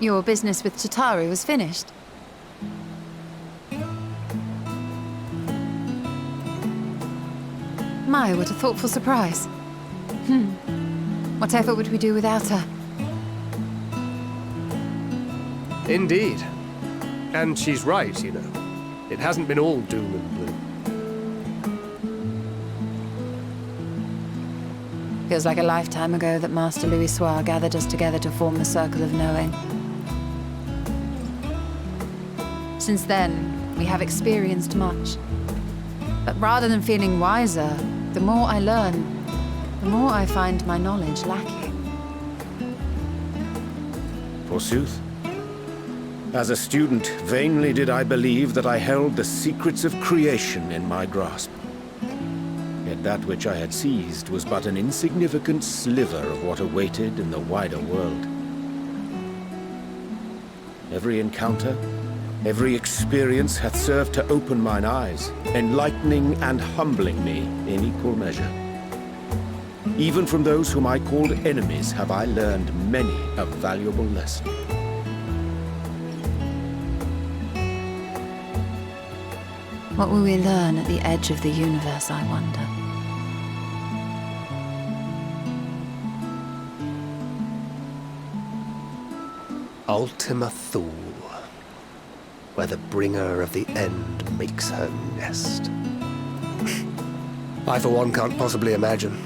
Your business with Chitauri was finished. My, what a thoughtful surprise. Whatever would we do without her? Indeed. And she's right, you know. It hasn't been all doom and gloom. Feels like a lifetime ago that Master Louis Soir gathered us together to form the Circle of Knowing. Since then, we have experienced much. But rather than feeling wiser, the more I learn, the more I find my knowledge lacking. Forsooth. As a student, vainly did I believe that I held the secrets of creation in my grasp. Yet that which I had seized was but an insignificant sliver of what awaited in the wider world. Every encounter, every experience hath served to open mine eyes, enlightening and humbling me in equal measure. Even from those whom I called enemies have I learned many a valuable lesson. What will we learn at the edge of the universe, I wonder? Ultima Thule, where the bringer of the end makes her nest. I, for one, can't possibly imagine.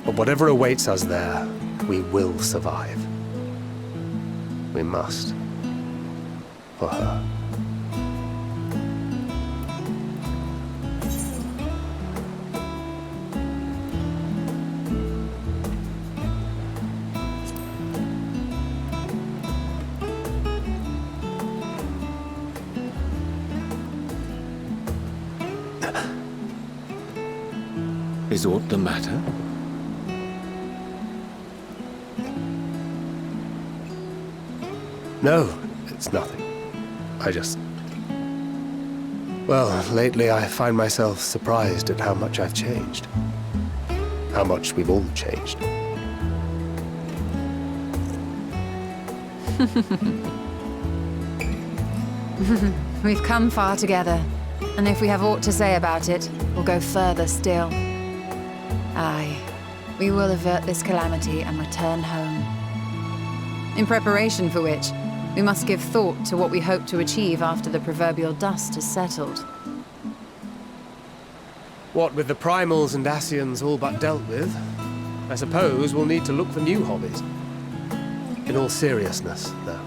But whatever awaits us there, we will survive. We must. For her. Is aught the matter? No, it's nothing. I just... Well, lately I find myself surprised at how much I've changed. How much we've all changed. We've come far together, and if we have aught to say about it, we'll go further still. Aye, we will avert this calamity and return home. In preparation for which, we must give thought to what we hope to achieve after the proverbial dust has settled. What with the primals and Ascians all but dealt with, I suppose we'll need to look for new hobbies. In all seriousness, though.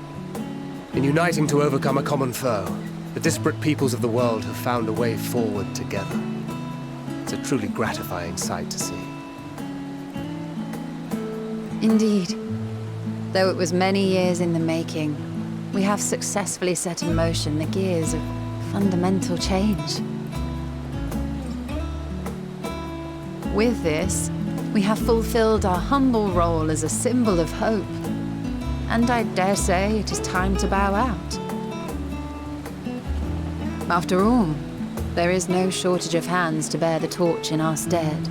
In uniting to overcome a common foe, the disparate peoples of the world have found a way forward together. It's a truly gratifying sight to see. Indeed. Though it was many years in the making, we have successfully set in motion the gears of fundamental change. With this, we have fulfilled our humble role as a symbol of hope. And I dare say it is time to bow out. After all, there is no shortage of hands to bear the torch in our stead.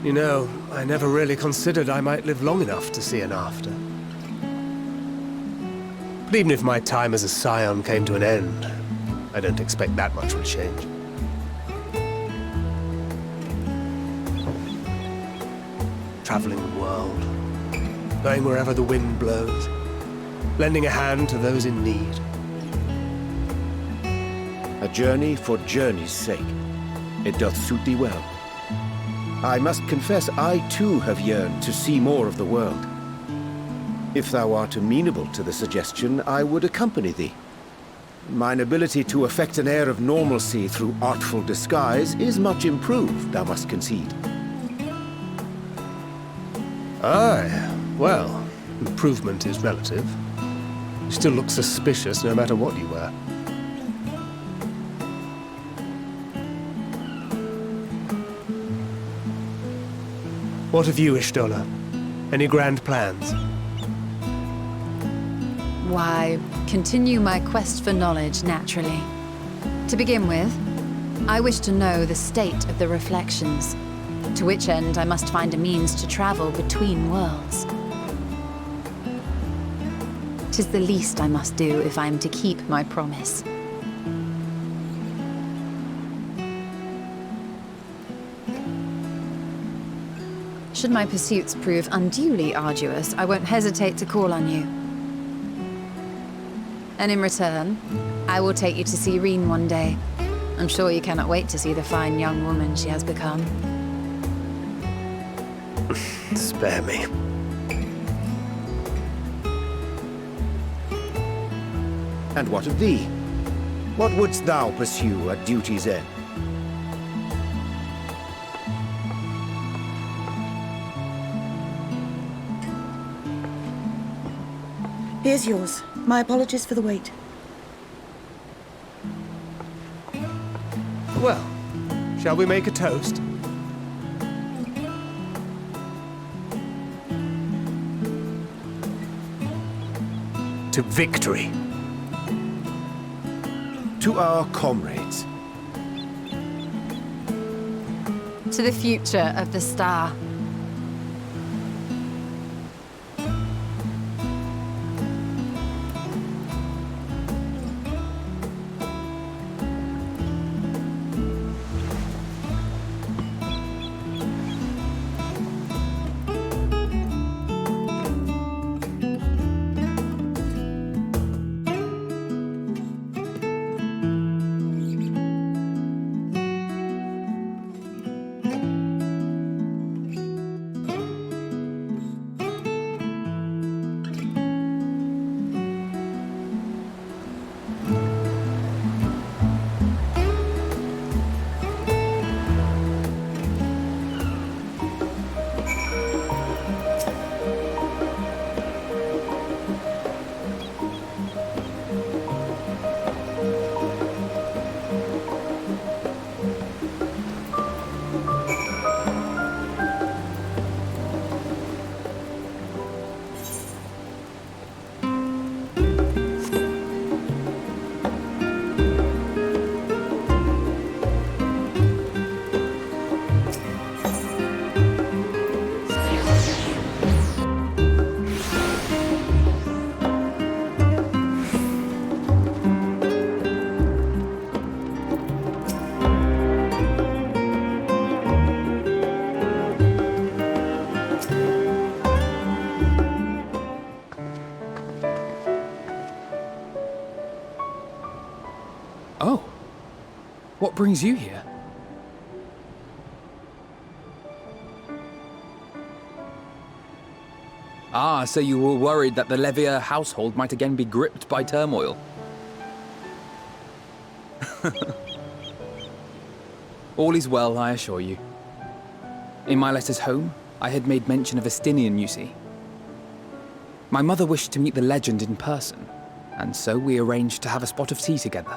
You know, I never really considered I might live long enough to see an after. But even if my time as a scion came to an end, I don't expect that much will change. Traveling the world, going wherever the wind blows, lending a hand to those in need. A journey for journey's sake. It doth suit thee well. I must confess, I too have yearned to see more of the world. If thou art amenable to the suggestion, I would accompany thee. Mine ability to affect an air of normalcy through artful disguise is much improved, thou must concede. Aye, well, improvement is relative. You still look suspicious no matter what you wear. What of you, Ishtola? Any grand plans? Why, continue my quest for knowledge, naturally. To begin with, I wish to know the state of the reflections, to which end I must find a means to travel between worlds. 'Tis the least I must do if I am to keep my promise. Should my pursuits prove unduly arduous, I won't hesitate to call on you. And in return, I will take you to see Reen one day. I'm sure you cannot wait to see the fine young woman she has become. Spare me. And what of thee? What wouldst thou pursue at duty's end? Here's yours. My apologies for the wait. Well, shall we make a toast? To victory. To our comrades. To the future of the star. Oh. What brings you here? Ah, so you were worried that the Levier household might again be gripped by turmoil. All is well, I assure you. In my letters home, I had made mention of Estinian, you see. My mother wished to meet the legend in person, and so we arranged to have a spot of tea together.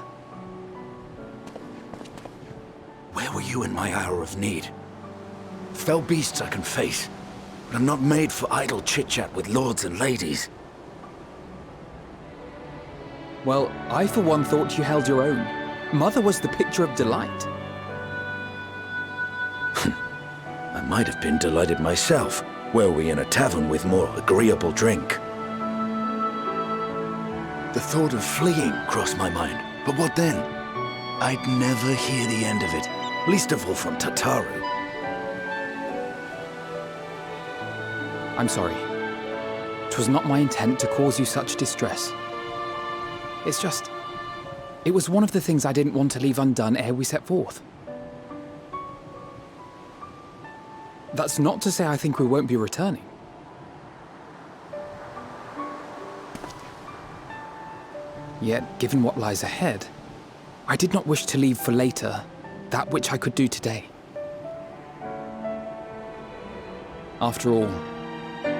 Where were you in my hour of need? Fell beasts I can face, but I'm not made for idle chit-chat with lords and ladies. Well, I for one thought you held your own. Mother was the picture of delight. I might have been delighted myself, were we in a tavern with more agreeable drink. The thought of fleeing crossed my mind, but what then? I'd never hear the end of it, least of all from Tataru. I'm sorry. 'Twas not my intent to cause you such distress. It's just... it was one of the things I didn't want to leave undone ere we set forth. That's not to say I think we won't be returning. Yet, given what lies ahead, I did not wish to leave for later that which I could do today. After all,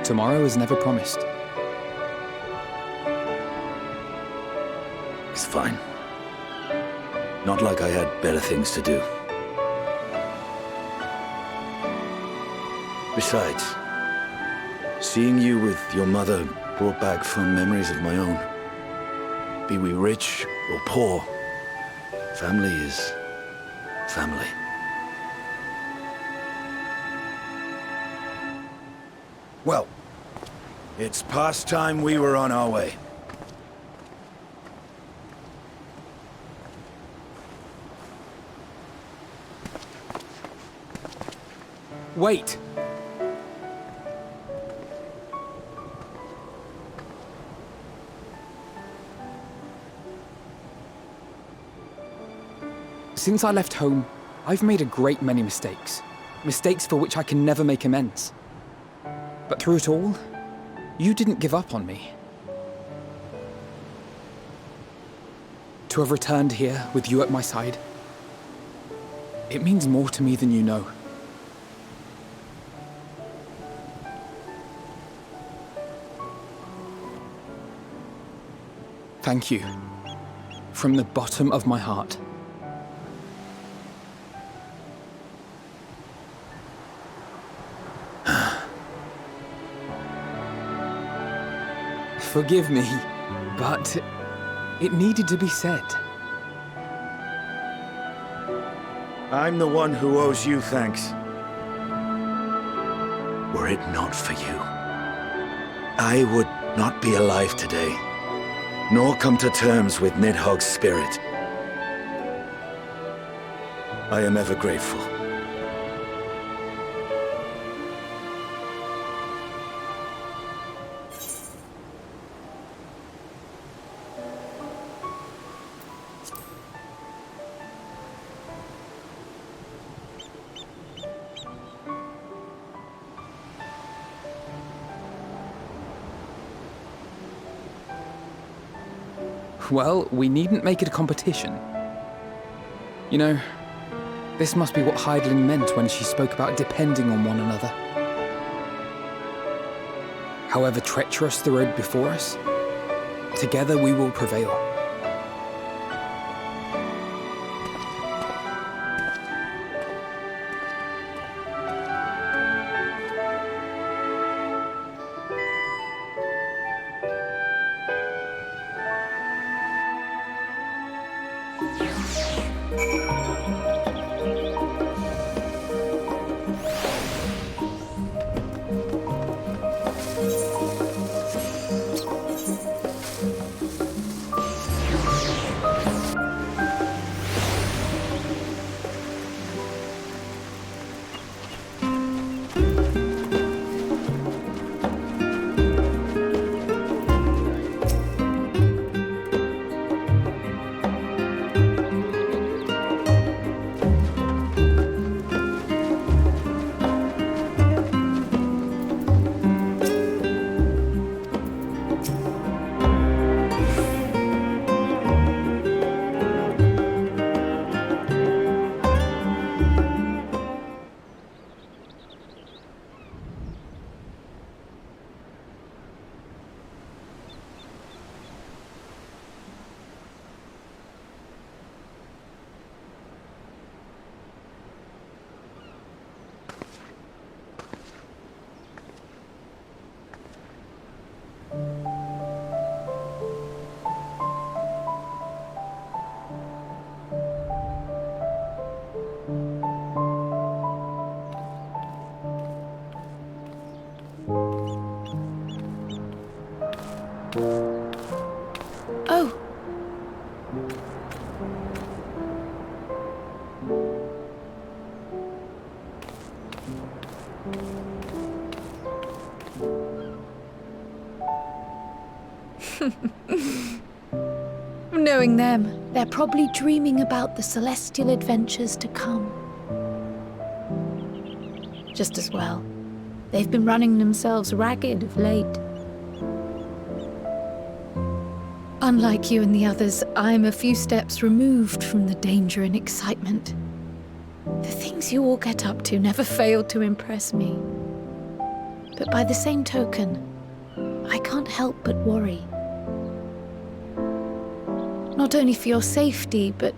tomorrow is never promised. It's fine. Not like I had better things to do. Besides, seeing you with your mother brought back fond memories of my own. Be we rich or poor, family is family. Well, it's past time we were on our way. Wait! Since I left home, I've made a great many mistakes. Mistakes for which I can never make amends. But through it all, you didn't give up on me. To have returned here with you at my side, it means more to me than you know. Thank you, from the bottom of my heart. Forgive me, but it needed to be said. I'm the one who owes you thanks. Were it not for you, I would not be alive today, nor come to terms with Nidhogg's spirit. I am ever grateful. Well, we needn't make it a competition. You know, this must be what Heidling meant when she spoke about depending on one another. However treacherous the road before us, together we will prevail. Oh. Knowing them, they're probably dreaming about the celestial adventures to come. Just as well. They've been running themselves ragged of late. Unlike you and the others, I'm a few steps removed from the danger and excitement. The things you all get up to never fail to impress me. But by the same token, I can't help but worry. Not only for your safety, but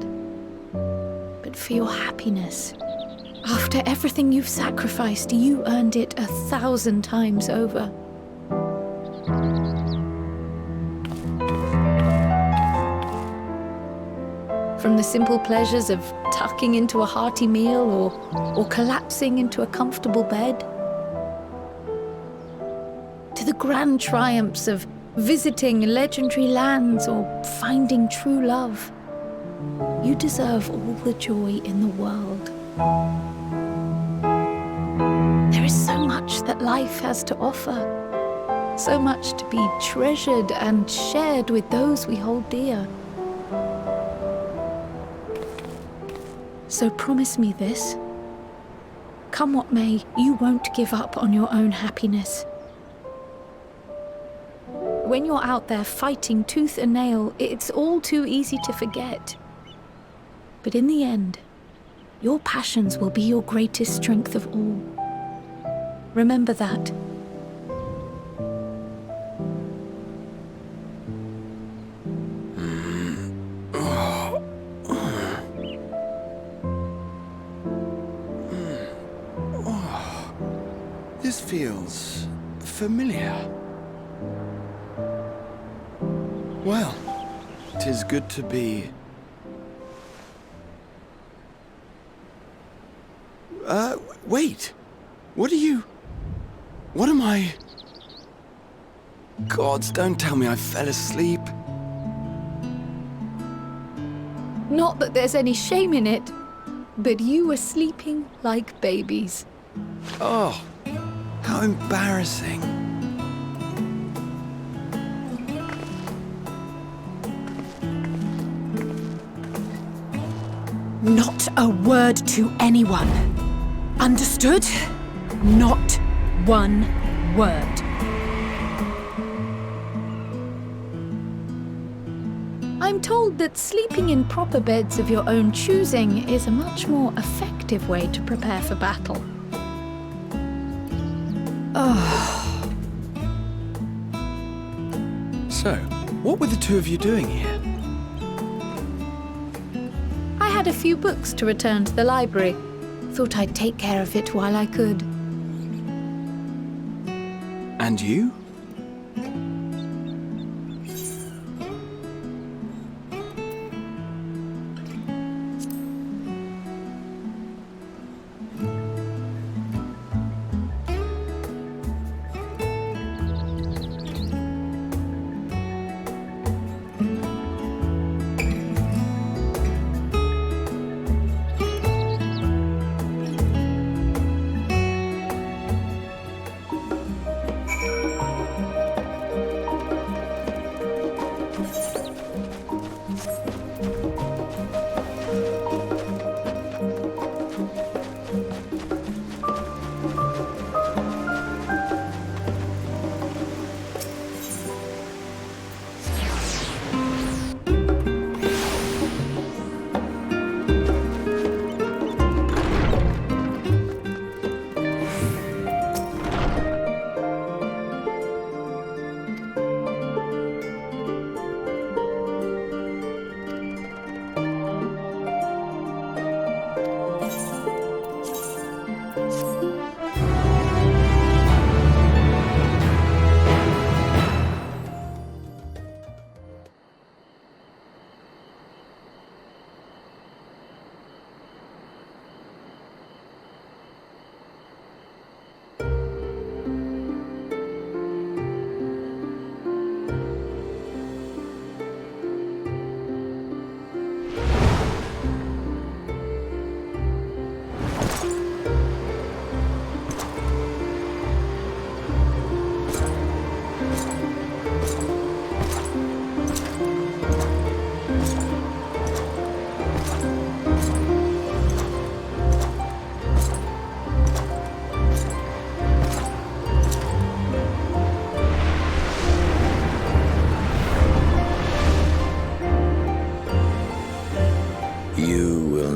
for your happiness. After everything you've sacrificed, you earned it 1,000 times over. From the simple pleasures of tucking into a hearty meal or collapsing into a comfortable bed, to the grand triumphs of visiting legendary lands or finding true love. You deserve all the joy in the world. There is so much that life has to offer, so much to be treasured and shared with those we hold dear. So promise me this. Come what may, you won't give up on your own happiness. When you're out there fighting tooth and nail, it's all too easy to forget. But in the end, your passions will be your greatest strength of all. Remember that. This feels familiar. Well, 'tis good to be... wait! What am I... Gods, don't tell me I fell asleep. Not that there's any shame in it, but you were sleeping like babies. Oh, how embarrassing. Not a word to anyone. Understood? Not one word. I'm told that sleeping in proper beds of your own choosing is a much more effective way to prepare for battle. So, what were the two of you doing here? I had a few books to return to the library. Thought I'd take care of it while I could. And you?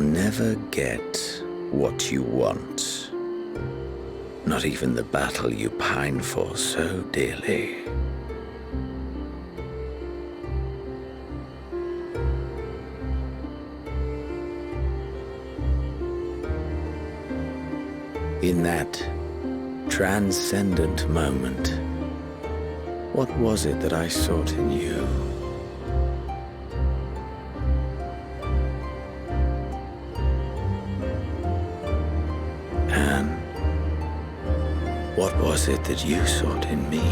Never get what you want. Not even the battle you pine for so dearly. In that transcendent moment, what was it that I sought in you? What was it that you sought in me?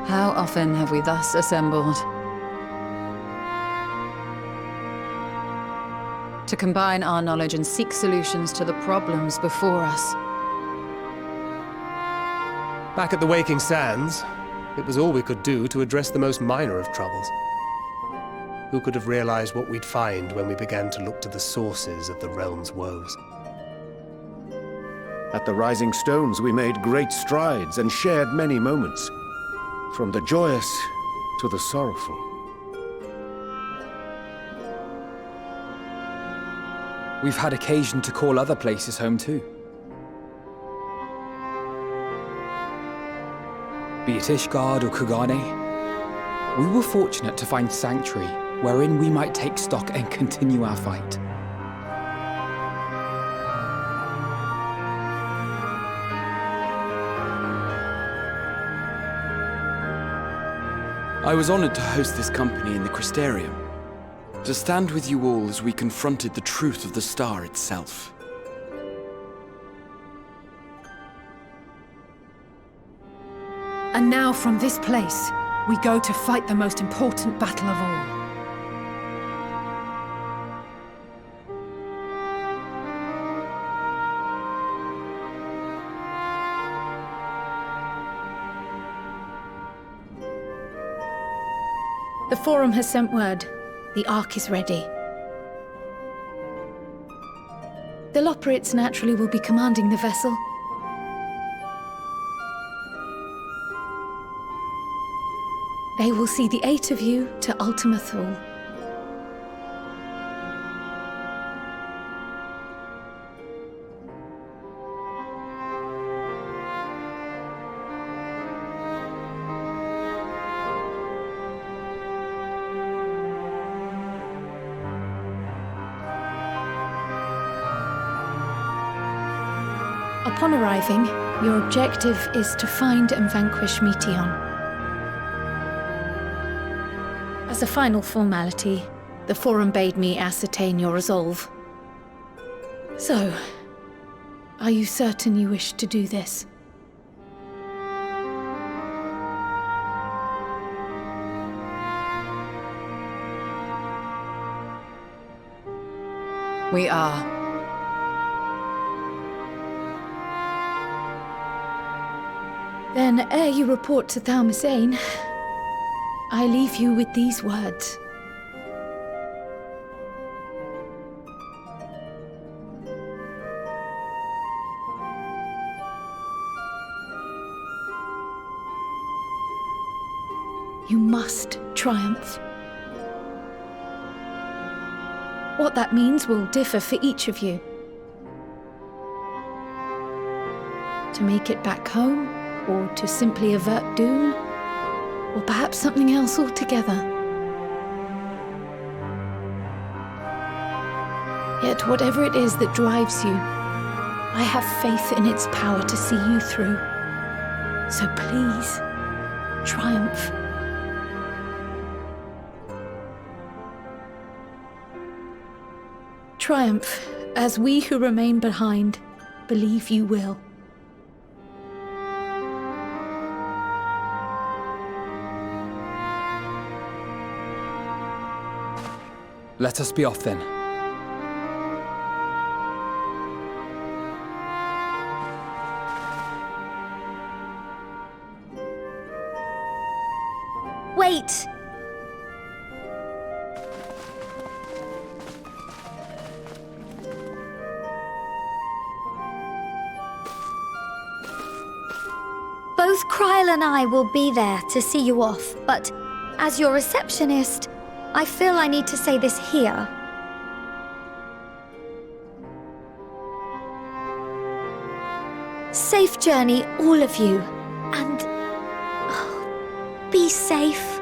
How often have we thus assembled? To combine our knowledge and seek solutions to the problems before us. Back at the Waking Sands, it was all we could do to address the most minor of troubles. Who could have realized what we'd find when we began to look to the sources of the realm's woes? At the Rising Stones, we made great strides and shared many moments. From the joyous to the sorrowful. We've had occasion to call other places home too. Be it Ishgard or Kugane, we were fortunate to find sanctuary wherein we might take stock and continue our fight. I was honored to host this company in the Crystarium, to stand with you all as we confronted the truth of the star itself. And now from this place, we go to fight the most important battle of all. The Forum has sent word. The Ark is ready. The Loporrits naturally will be commanding the vessel. They will see the 8 of you to Ultima Thule. Upon arriving, your objective is to find and vanquish Meteon. As a final formality, the Forum bade me ascertain your resolve. So, are you certain you wish to do this? We are. Then, ere you report to Thalmasane, I leave you with these words. You must triumph. What that means will differ for each of you. To make it back home, or to simply avert doom, or perhaps something else altogether. Yet whatever it is that drives you, I have faith in its power to see you through. So please, triumph. Triumph, as we who remain behind believe you will. Let us be off then. Both Kryle and I will be there to see you off, but as your receptionist, I feel I need to say this here. Safe journey, all of you, and be safe.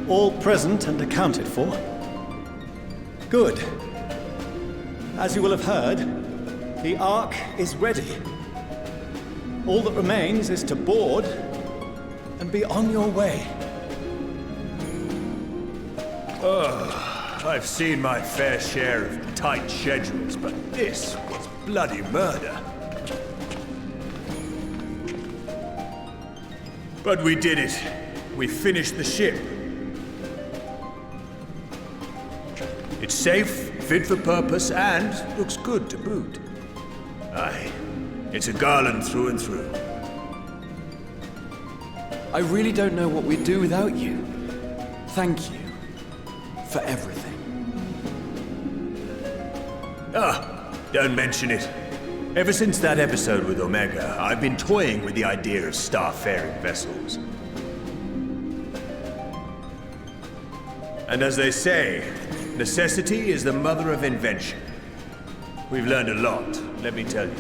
All present and accounted for? Good. As you will have heard, the Ark is ready. All that remains is to board and be on your way. I've seen my fair share of tight schedules, but this was bloody murder. But we did it. We finished the ship. It's safe, fit for purpose, and looks good to boot. Aye, it's a garland through and through. I really don't know what we'd do without you. Thank you for everything. Don't mention it. Ever since that episode with Omega, I've been toying with the idea of star-faring vessels. And as they say, necessity is the mother of invention. We've learned a lot, let me tell you.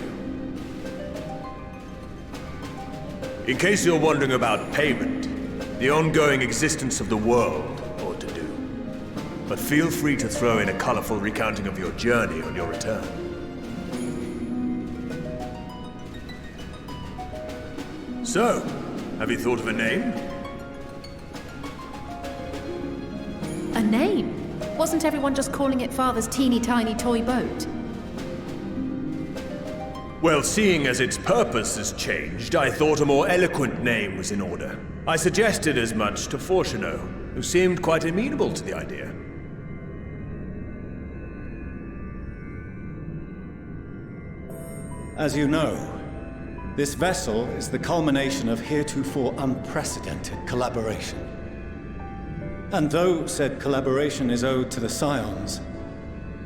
In case you're wondering about payment, the ongoing existence of the world ought to do. But feel free to throw in a colorful recounting of your journey on your return. So, have you thought of a name? A name? Wasn't everyone just calling it Father's teeny tiny toy boat? Well, seeing as its purpose has changed, I thought a more eloquent name was in order. I suggested as much to Fortuneau, who seemed quite amenable to the idea. As you know, this vessel is the culmination of heretofore unprecedented collaboration. And though said collaboration is owed to the Scions,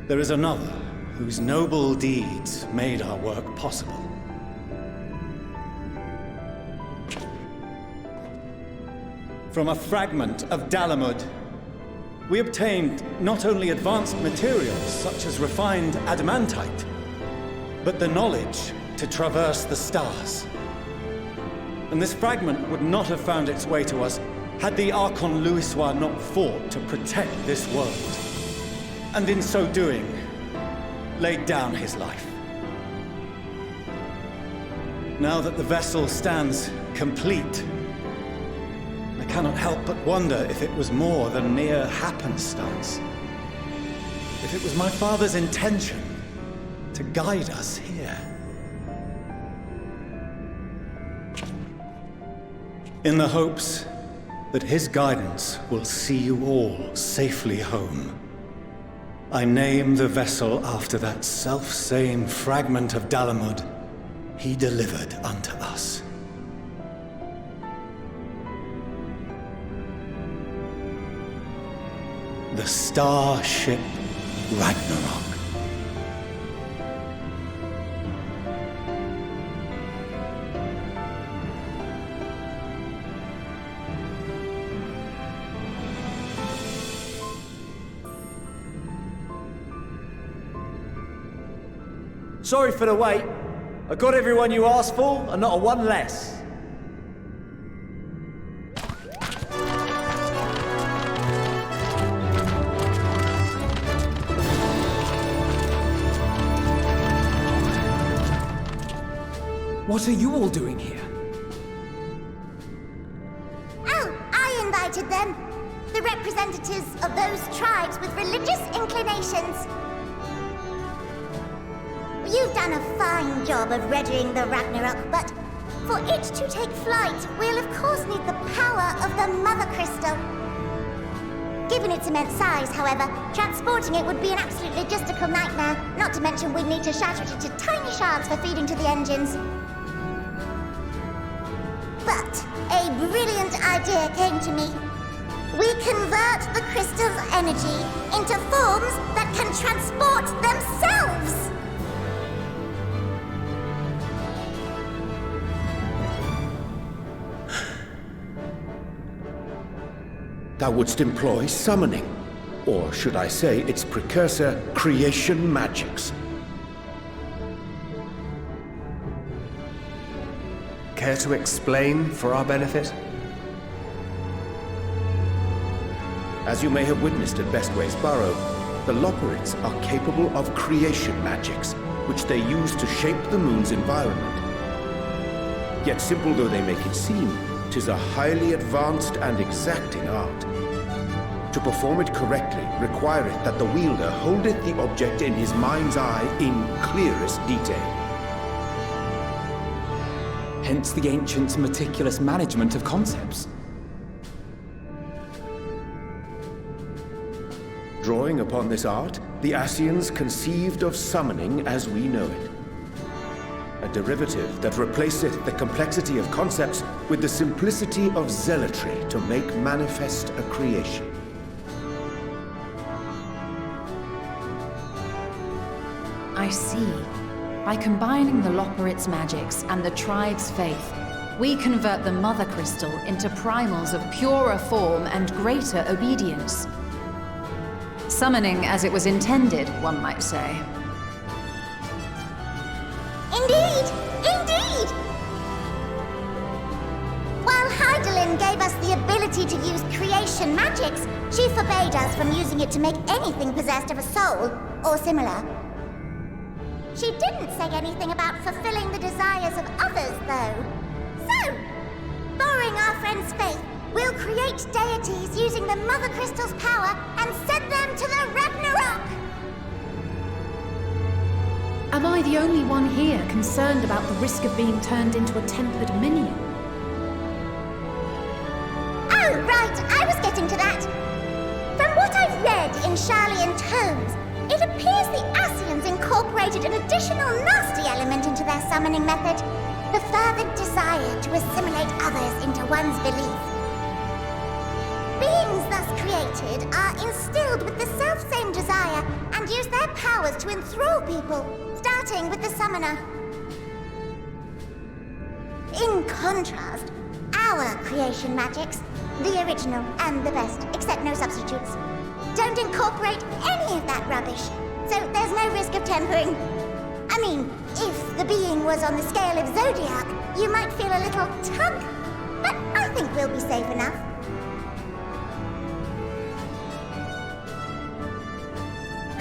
there is another whose noble deeds made our work possible. from a fragment of Dalamud. We obtained not only advanced materials such as refined adamantite, but the knowledge to traverse the stars. And this fragment would not have found its way to us had the Archon Louisoix not fought to protect this world, and in so doing, laid down his life. Now that the vessel stands complete, I cannot help but wonder if it was more than mere happenstance. If it was my father's intention to guide us here. In the hopes that his guidance will see you all safely home, I name the vessel after that self-same fragment of Dalamud he delivered unto us. The starship Ragnarok. Sorry for the wait. I got everyone you asked for, and not a one less. What are you all doing here? Oh, I invited them. The representatives of those tribes with religious inclinations. You've done a fine job of readying the Ragnarok, but for it to take flight, we'll of course need the power of the Mother Crystal. Given its immense size, however, transporting it would be an absolute logistical nightmare, not to mention we'd need to shatter it into tiny shards for feeding to the engines. But a brilliant idea came to me. We convert the crystal's energy into forms that can transport themselves! Thou wouldst employ summoning, or should I say its precursor, creation magics. Care to explain for our benefit? As you may have witnessed at Bestway's Burrow, the Loporrits are capable of creation magics, which they use to shape the moon's environment. Yet simple though they make it seem, 'tis a highly advanced and exacting art. To perform it correctly requireth that the wielder holdeth the object in his mind's eye in clearest detail. Hence the ancients' meticulous management of concepts. Drawing upon this art, the Ascians conceived of summoning as we know it. A derivative that replaceth the complexity of concepts with the simplicity of zealotry to make manifest a creation. I see. By combining the Loporrits' magics and the tribe's faith, we convert the Mother Crystal into primals of purer form and greater obedience. Summoning as it was intended, one might say. Indeed! Indeed! While Heidelin gave us the ability to use creation magics, she forbade us from using it to make anything possessed of a soul, or similar. She didn't say anything about fulfilling the desires of others, though. So, borrowing our friend's faith, we'll create deities using the Mother Crystal's power and send them to the Ragnarok! Am I the only one here concerned about the risk of being turned into a tempered minion? Oh, right, I was getting to that. From what I've read in Sharlayan tomes, it appears the Ascians incorporated an additional nasty element into their summoning method. The fervent desire to assimilate others into one's belief. Beings thus created are instilled with the self-same desire and use their powers to enthrall people, starting with the summoner. In contrast, our creation magics, The original and the best, except no substitutes. Don't incorporate any of that rubbish, so there's no risk of tempering. I mean, if the being was on the scale of Zodiac, you might feel a little tug, but I think we'll be safe enough.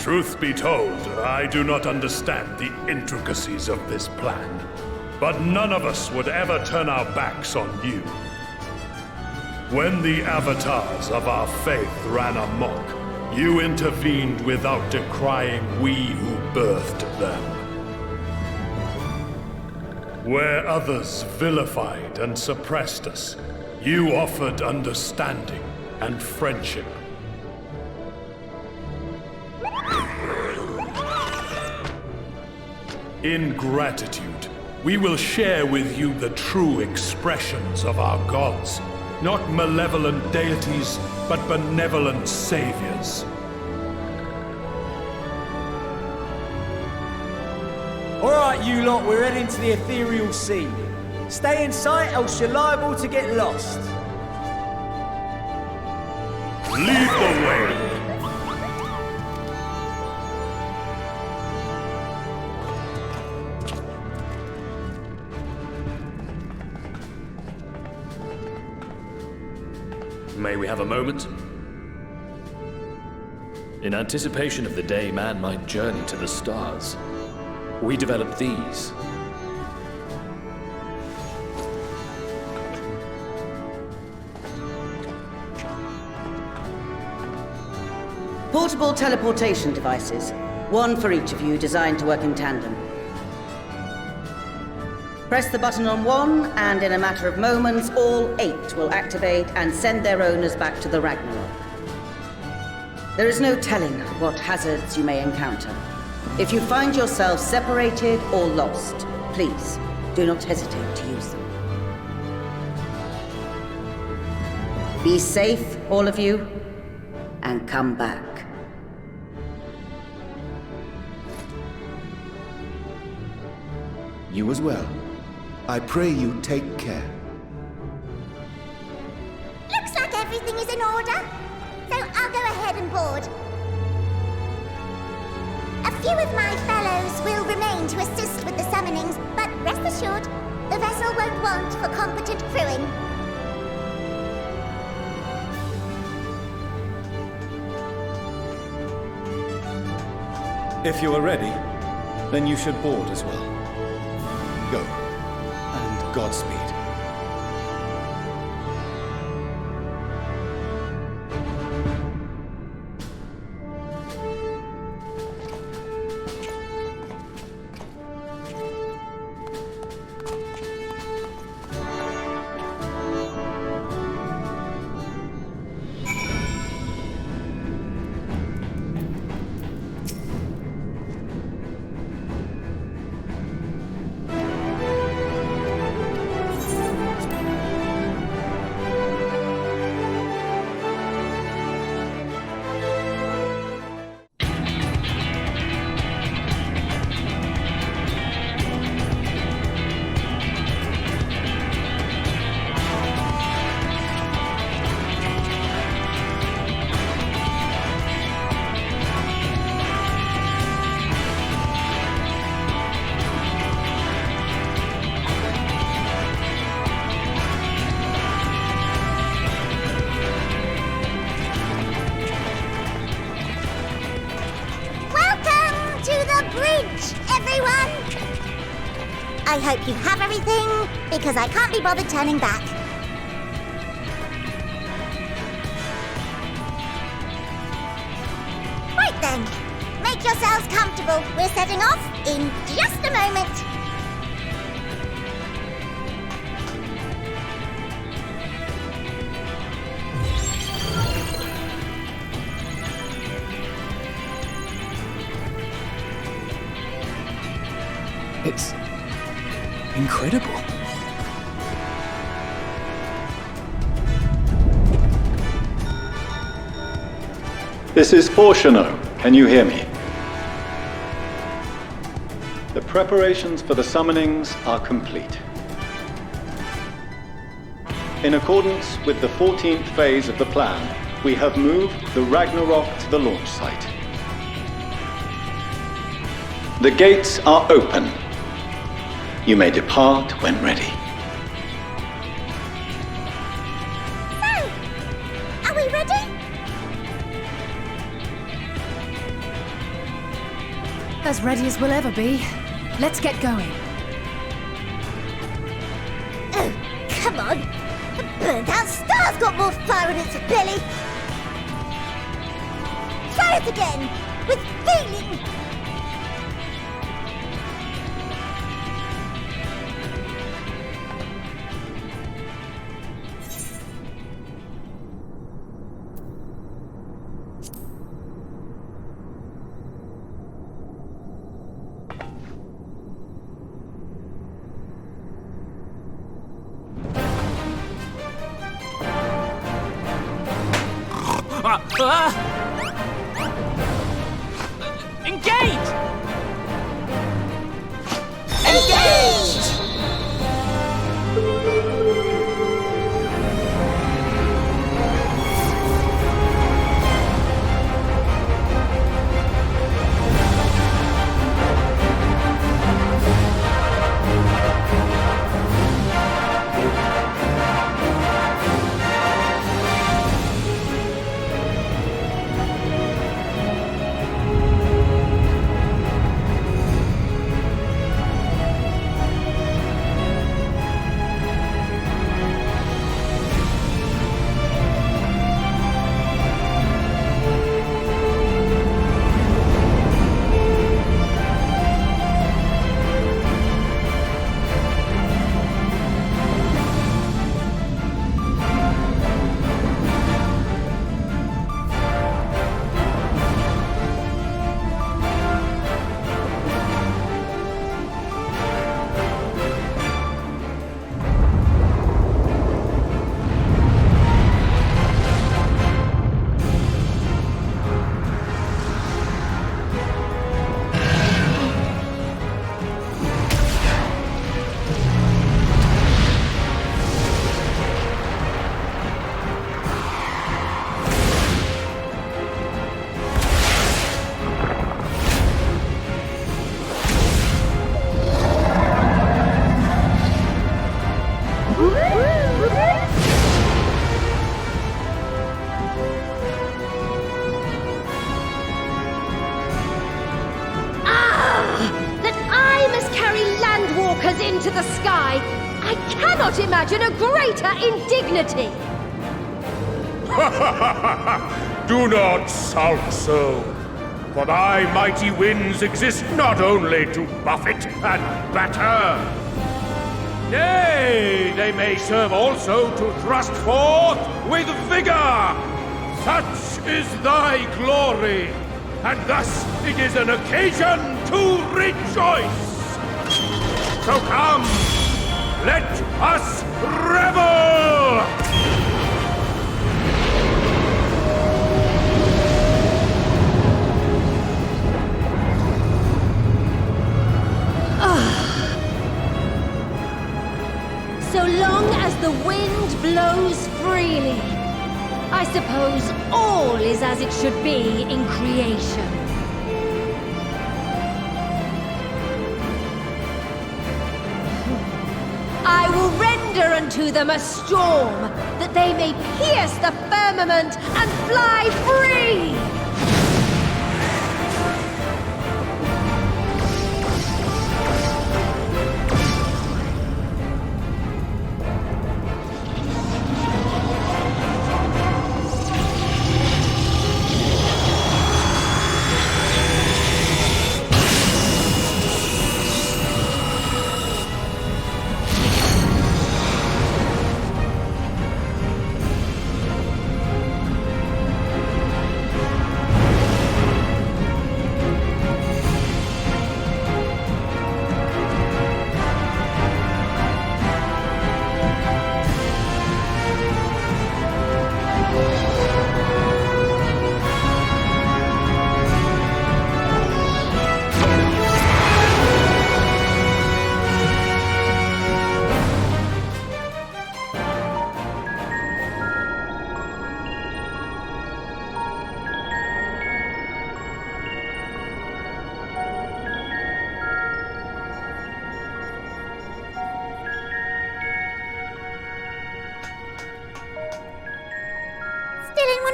Truth be told, I do not understand the intricacies of this plan. But none of us would ever turn our backs on you. When the avatars of our faith ran amok, you intervened without decrying we who birthed them. Where others vilified and suppressed us, you offered understanding and friendship. In gratitude, we will share with you the true expressions of our gods. Not malevolent deities, but benevolent saviors. Alright, you lot, we're heading to the ethereal sea. Stay in sight, else you're liable to get lost. Lead the way. May we have a moment? In anticipation of the day man might journey to the stars, we developed these. Portable teleportation devices. One for each of you, designed to work in tandem. Press the button on one, and in a matter of moments, all 8 will activate and send their owners back to the Ragnarok. There is no telling what hazards you may encounter. If you find yourself separated or lost, please do not hesitate to use them. Be safe, all of you, and come back. You as well. I pray you take care. Looks like everything is in order, so I'll go ahead and board. A few of my fellows will remain to assist with the summonings, but rest assured, the vessel won't want for competent crewing. If you are ready, then you should board as well. Go, and Godspeed. I hope you have everything, because I can't be bothered turning back. Right then, make yourselves comfortable. We're setting off in just a moment. It's incredible. This is Fortuno. Can you hear me? The preparations for the summonings are complete. In accordance with the 14th phase of the plan, we have moved the Ragnarok to the launch site. The gates are open. You may depart when ready. So, are we ready? As ready as we'll ever be. Let's get going. Oh, come on. The burnt-out star's got more fire in its belly. Try it again, with feeling. Engage! Engage! Into the sky. I cannot imagine a greater indignity. Do not sulk so, for thy mighty winds exist not only to buffet and batter. Nay, they may serve also to thrust forth with vigor. Such is thy glory, and thus it is an occasion to rejoice. So come, let us revel! So long as the wind blows freely, I suppose all is as it should be in creation. I will render unto them a storm, that they may pierce the firmament and fly free!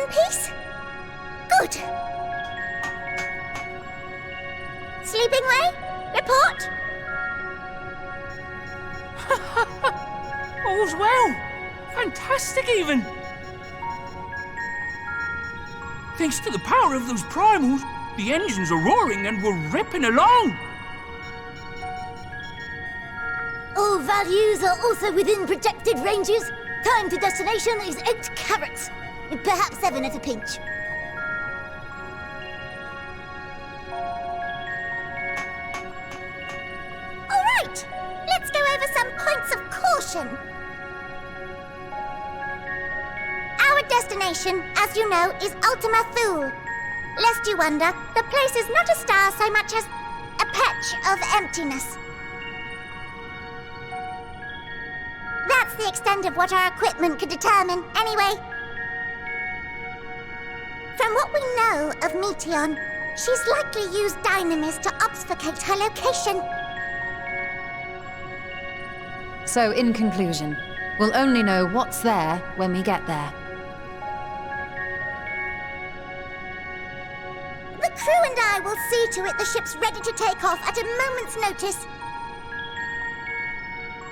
peace? Good. Sleeping Way? Report? All's well. Fantastic, even. Thanks to the power of those primals, the engines are roaring and we're ripping along. All values are also within projected ranges. Time to destination is 8 carats. Perhaps 7 at a pinch. All right, let's go over some points of caution. Our destination, as you know, is Ultima Thule. Lest you wonder, the place is not a star so much as a patch of emptiness. That's the extent of what our equipment could determine, anyway. From what we know of Meteon, she's likely used dynamis to obfuscate her location. So, in conclusion, we'll only know what's there when we get there. The crew and I will see to it the ship's ready to take off at a moment's notice.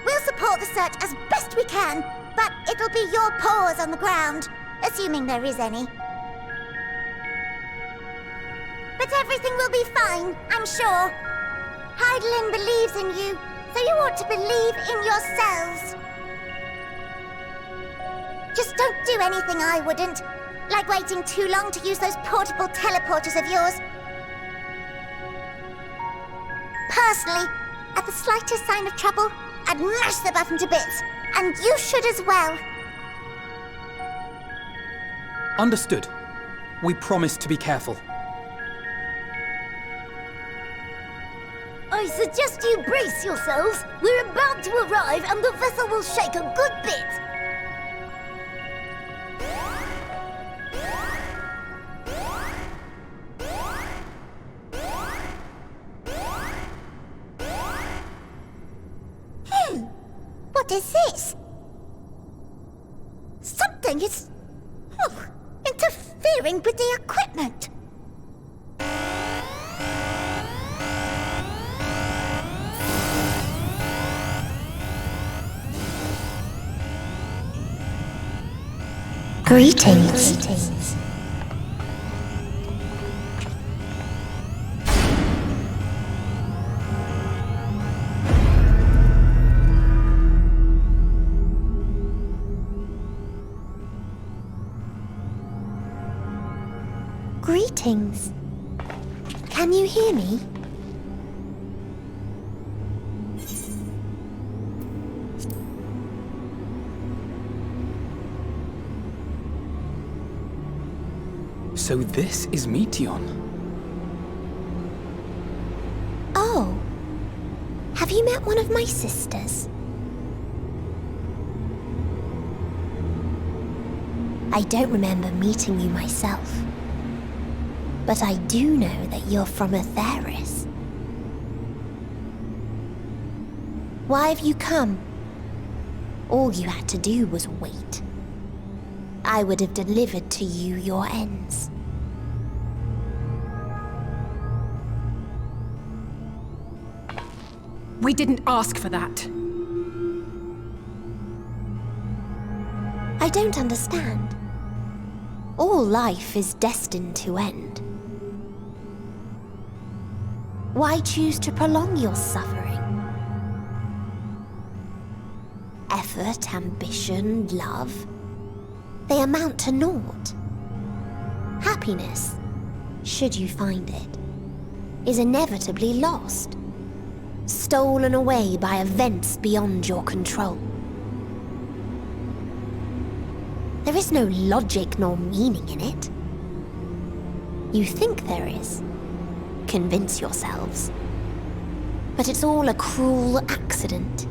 We'll support the search as best we can, but it'll be your paws on the ground, assuming there is any. But everything will be fine, I'm sure. Hydaelyn believes in you, so you ought to believe in yourselves. Just don't do anything I wouldn't, like waiting too long to use those portable teleporters of yours. Personally, at the slightest sign of trouble, I'd mash the button to bits, and you should as well. Understood. We promise to be careful. I suggest you brace yourselves. We're about to arrive and the vessel will shake a good bit. What is this? Something is... interfering with the equipment. Greetings. Greetings. Can you hear me? So this is Meteon. Oh. Have you met one of my sisters? I don't remember meeting you myself. But I do know that you're from Atheris. Why have you come? All you had to do was wait. I would have delivered to you your ends. We didn't ask for that. I don't understand. All life is destined to end. Why choose to prolong your suffering? Effort, ambition, love, they amount to naught. Happiness, should you find it, is inevitably lost, stolen away by events beyond your control. There is no logic nor meaning in it. You think there is. Convince yourselves. But it's all a cruel accident.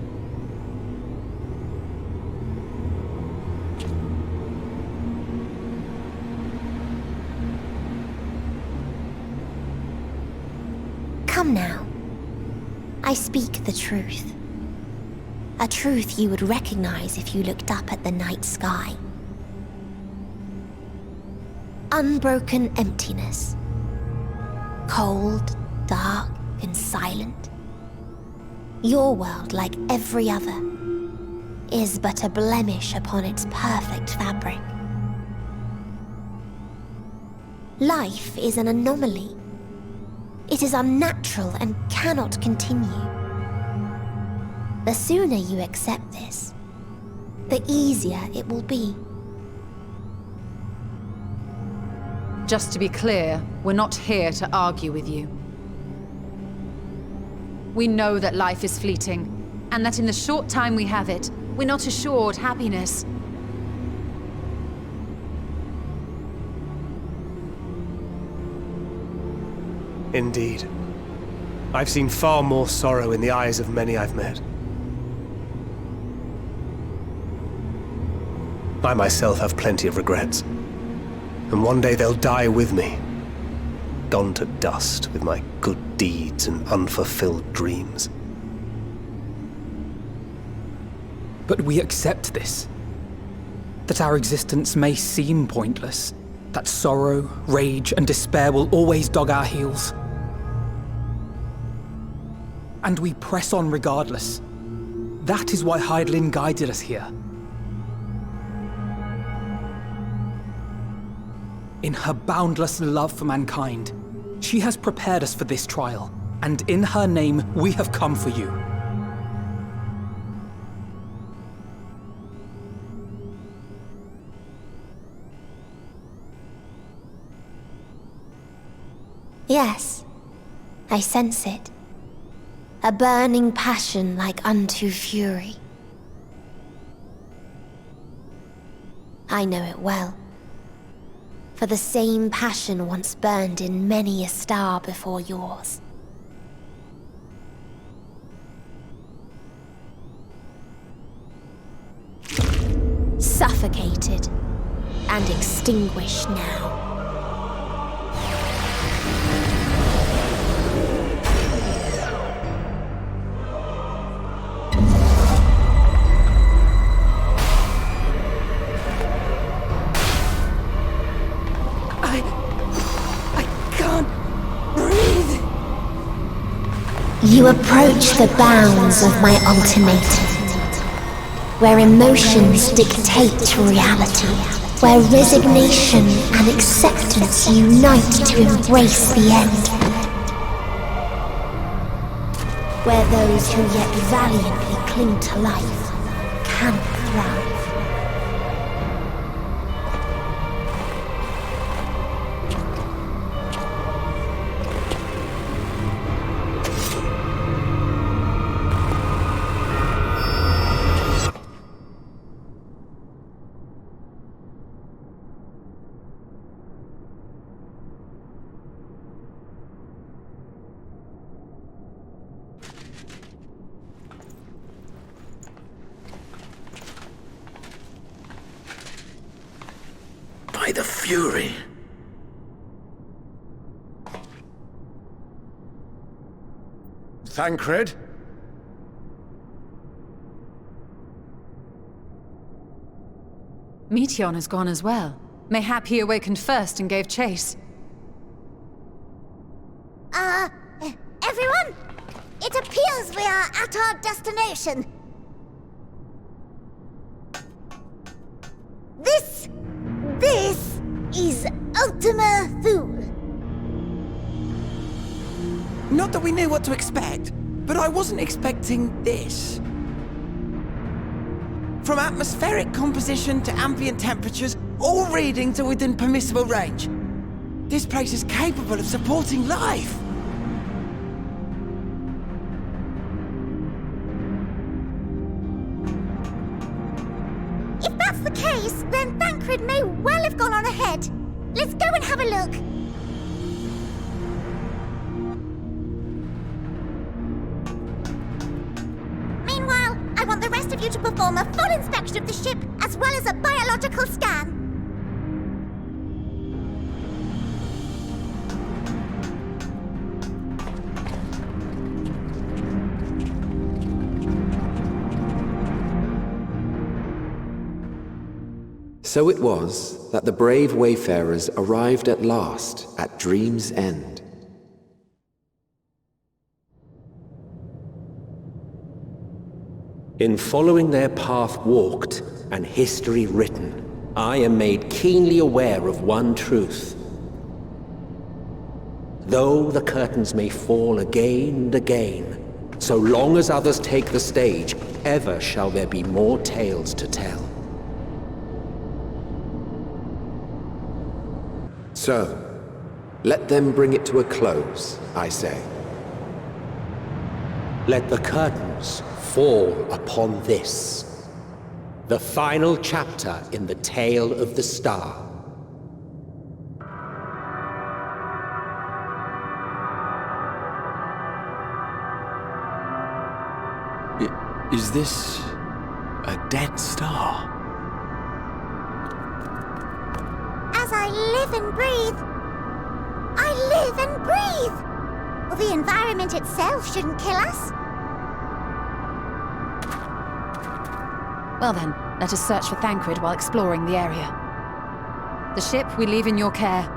Come now. I speak the truth. A truth you would recognize if you looked up at the night sky. unbroken emptiness. Cold, dark, and silent. Your world, like every other, is but a blemish upon its perfect fabric. Life is an anomaly. It is unnatural and cannot continue. The sooner you accept this, the easier it will be. Just to be clear, we're not here to argue with you. We know that life is fleeting, and that in the short time we have it, we're not assured happiness. Indeed. I've seen far more sorrow in the eyes of many I've met. I myself have plenty of regrets. And one day they'll die with me. Gone to dust with my good deeds and unfulfilled dreams. But we accept this. That our existence may seem pointless. That sorrow, rage, and despair will always dog our heels. And we press on regardless. That is why Hydaelyn guided us here. In her boundless love for mankind, she has prepared us for this trial, and in her name, we have come for you. Yes, I sense it. A burning passion like unto fury. I know it well. For the same passion once burned in many a star before yours. Suffocated and extinguished now. You approach the bounds of my ultimatum, where emotions dictate reality, where resignation and acceptance unite to embrace the end, where those who yet valiantly cling to life can thrive. By the Fury. Thancred? Meteon has gone as well. Mayhap he awakened first and gave chase. Everyone? It appears we are at our destination. This is Ultima Thule. Not that we knew what to expect, but I wasn't expecting this. From atmospheric composition to ambient temperatures, all reading to within permissible range. This place is capable of supporting life. If that's the case, then Thancred may well have gone on ahead. Let's go and have a look. Meanwhile, I want the rest of you to perform a full inspection of the ship, as well as a biological scan. So it was that the brave wayfarers arrived at last at Dream's End. In following their path walked and history written, I am made keenly aware of one truth. Though the curtains may fall again and again, so long as others take the stage, ever shall there be more tales to tell. So, let them bring it to a close, I say. Let the curtains fall upon this, the final chapter in the tale of the star. Is this a dead star? As I live and breathe, I live and breathe. Well, the environment itself shouldn't kill us. Well then, let us search for Thancred while exploring the area. The ship we leave in your care.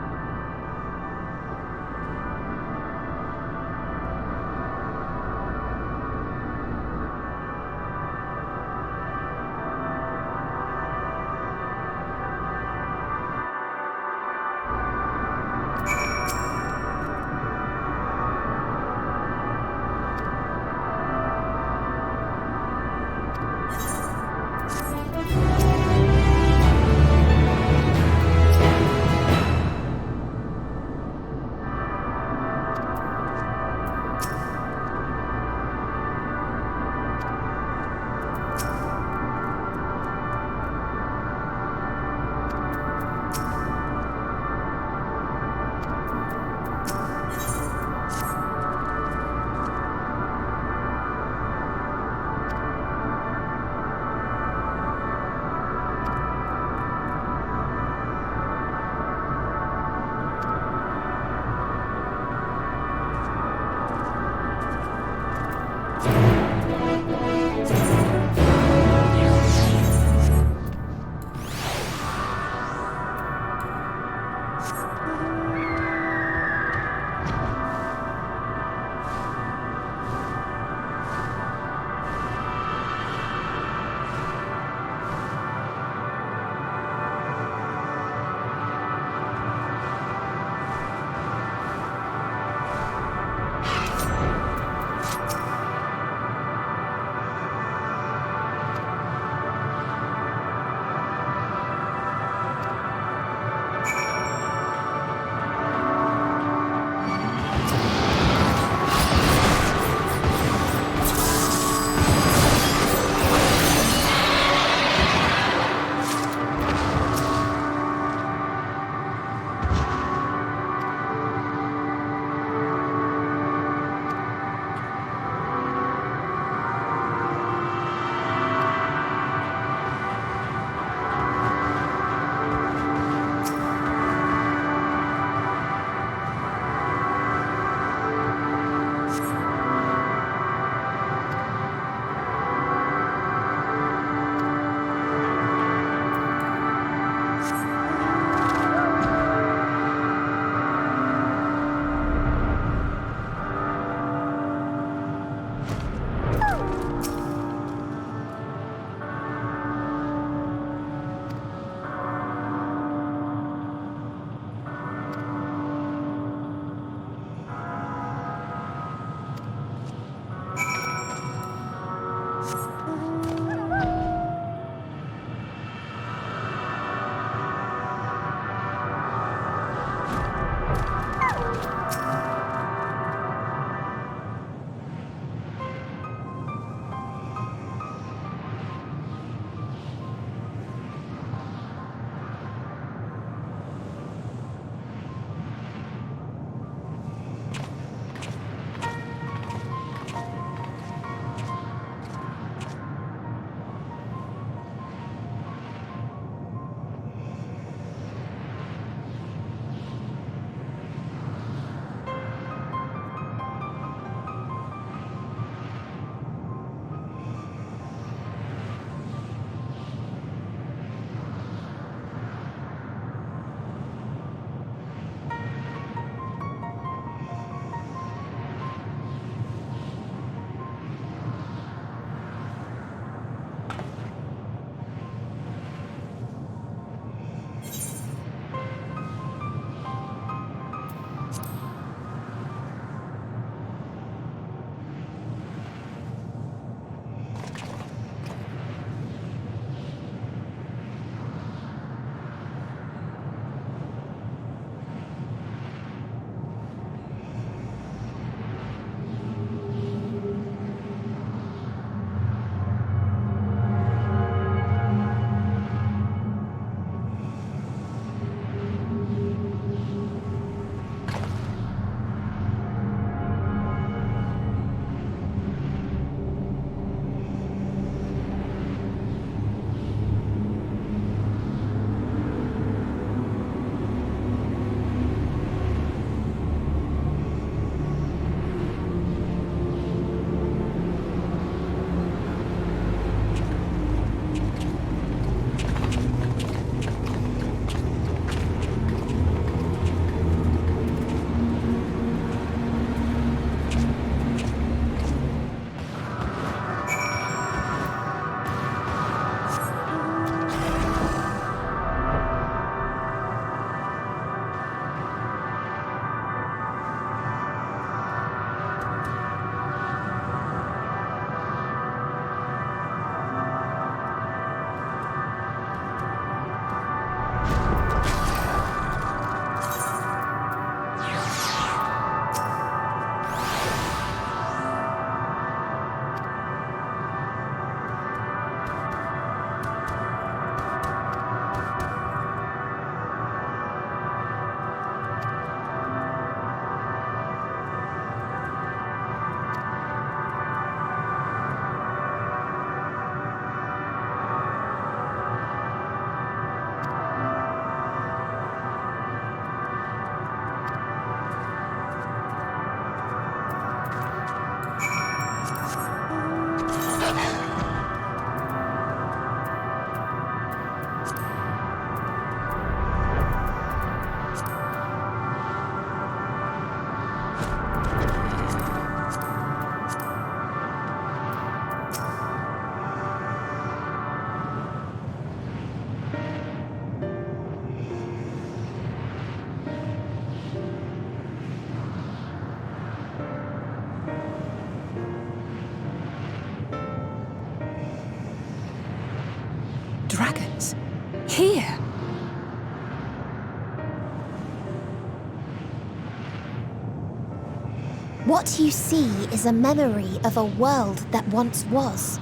What you see is a memory of a world that once was.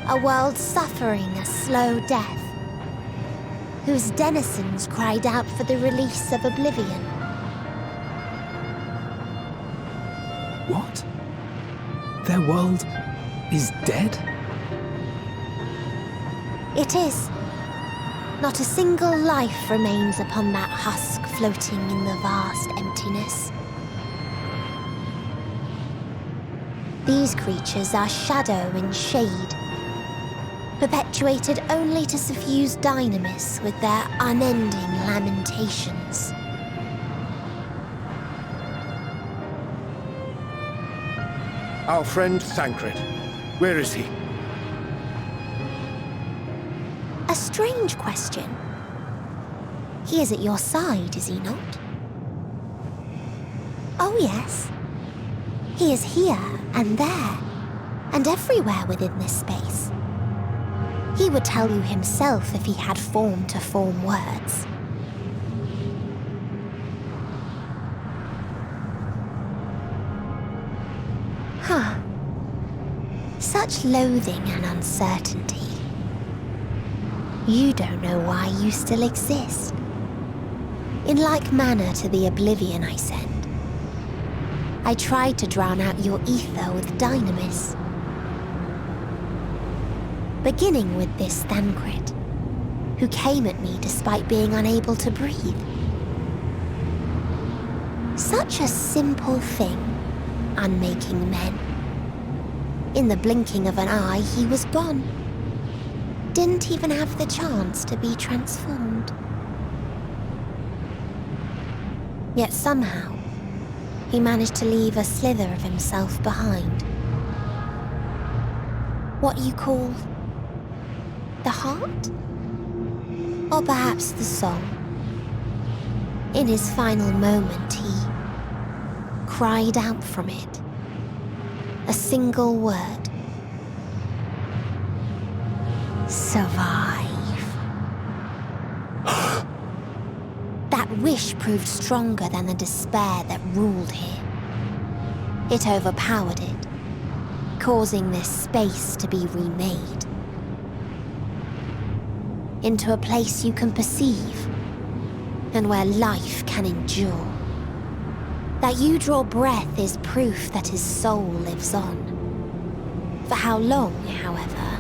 A world suffering a slow death, whose denizens cried out for the release of oblivion. What? Their world is dead? It is. Not a single life remains upon that husk floating in the vast emptiness. These creatures are shadow and shade, perpetuated only to suffuse dynamis with their unending lamentations. Our friend Thancred, where is he? A strange question. He is at your side, is he not? Oh yes. He is here and there, and everywhere within this space. He would tell you himself if he had form to form words. Huh. Such loathing and uncertainty. You don't know why you still exist. In like manner to the oblivion I send, I tried to drown out your ether with dynamis. Beginning with this Thancred, who came at me despite being unable to breathe. Such a simple thing, unmaking men. In the blinking of an eye, he was gone. Didn't even have the chance to be transformed. Yet somehow, he managed to leave a slither of himself behind. What you call the heart? Or perhaps the soul. In his final moment, he cried out from it. A single word. Survive. That wish proved stronger than the despair that ruled here. It overpowered it, causing this space to be remade. Into a place you can perceive, and where life can endure. That you draw breath is proof that his soul lives on. For how long, however,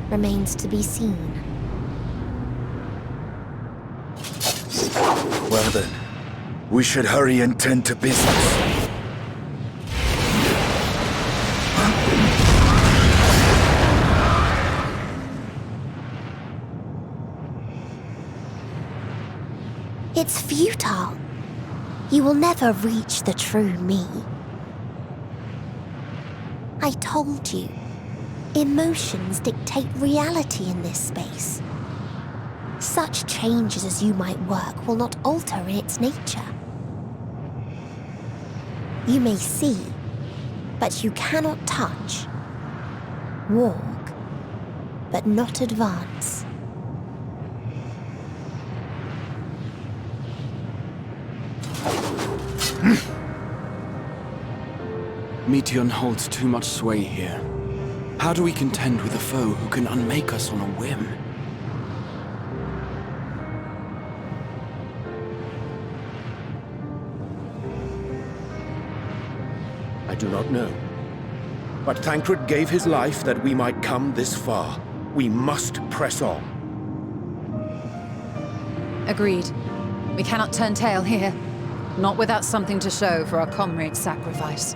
remains to be seen. Well then, we should hurry and tend to business. It's futile. You will never reach the true me. I told you, emotions dictate reality in this space. Such changes as you might work will not alter its nature. You may see, but you cannot touch. Walk, but not advance. Meteon holds too much sway here. How do we contend with a foe who can unmake us on a whim? I do not know. But Thancred gave his life that we might come this far. We must press on. Agreed. We cannot turn tail here. Not without something to show for our comrade's sacrifice.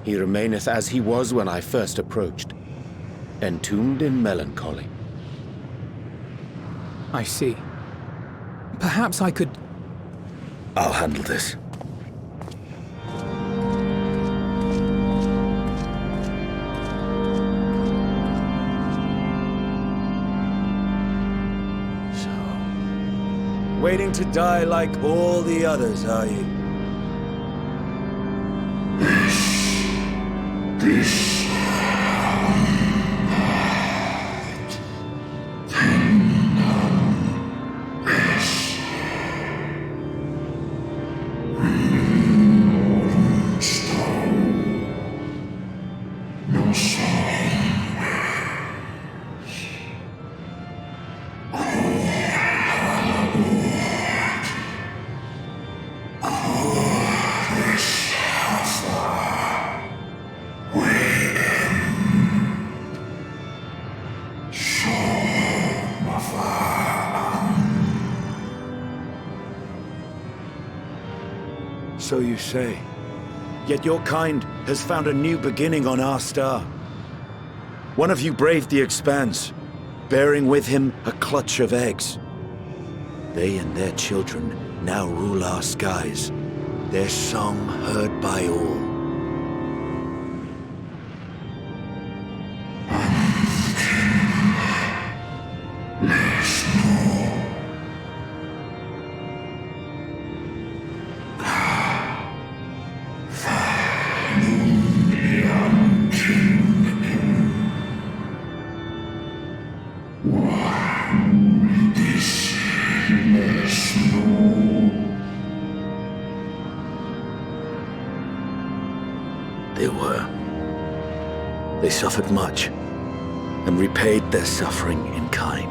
He remaineth as he was when I first approached, entombed in melancholy. I see. Perhaps I could... I'll handle this. Waiting to die like all the others, are you? So you say. Yet your kind has found a new beginning on our star. One of you braved the Expanse, bearing with him a clutch of eggs. They and their children now rule our skies, their song heard by all. They suffered much, and repaid their suffering in kind.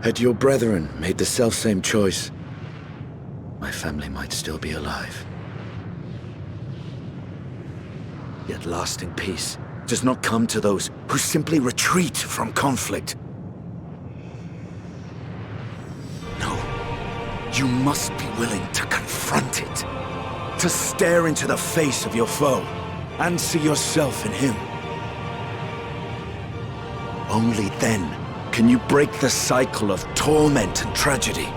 Had your brethren made the selfsame choice, my family might still be alive. Yet lasting peace does not come to those who simply retreat from conflict. No, you must be willing to confront it, to stare into the face of your foe, and see yourself in him. Only then can you break the cycle of torment and tragedy.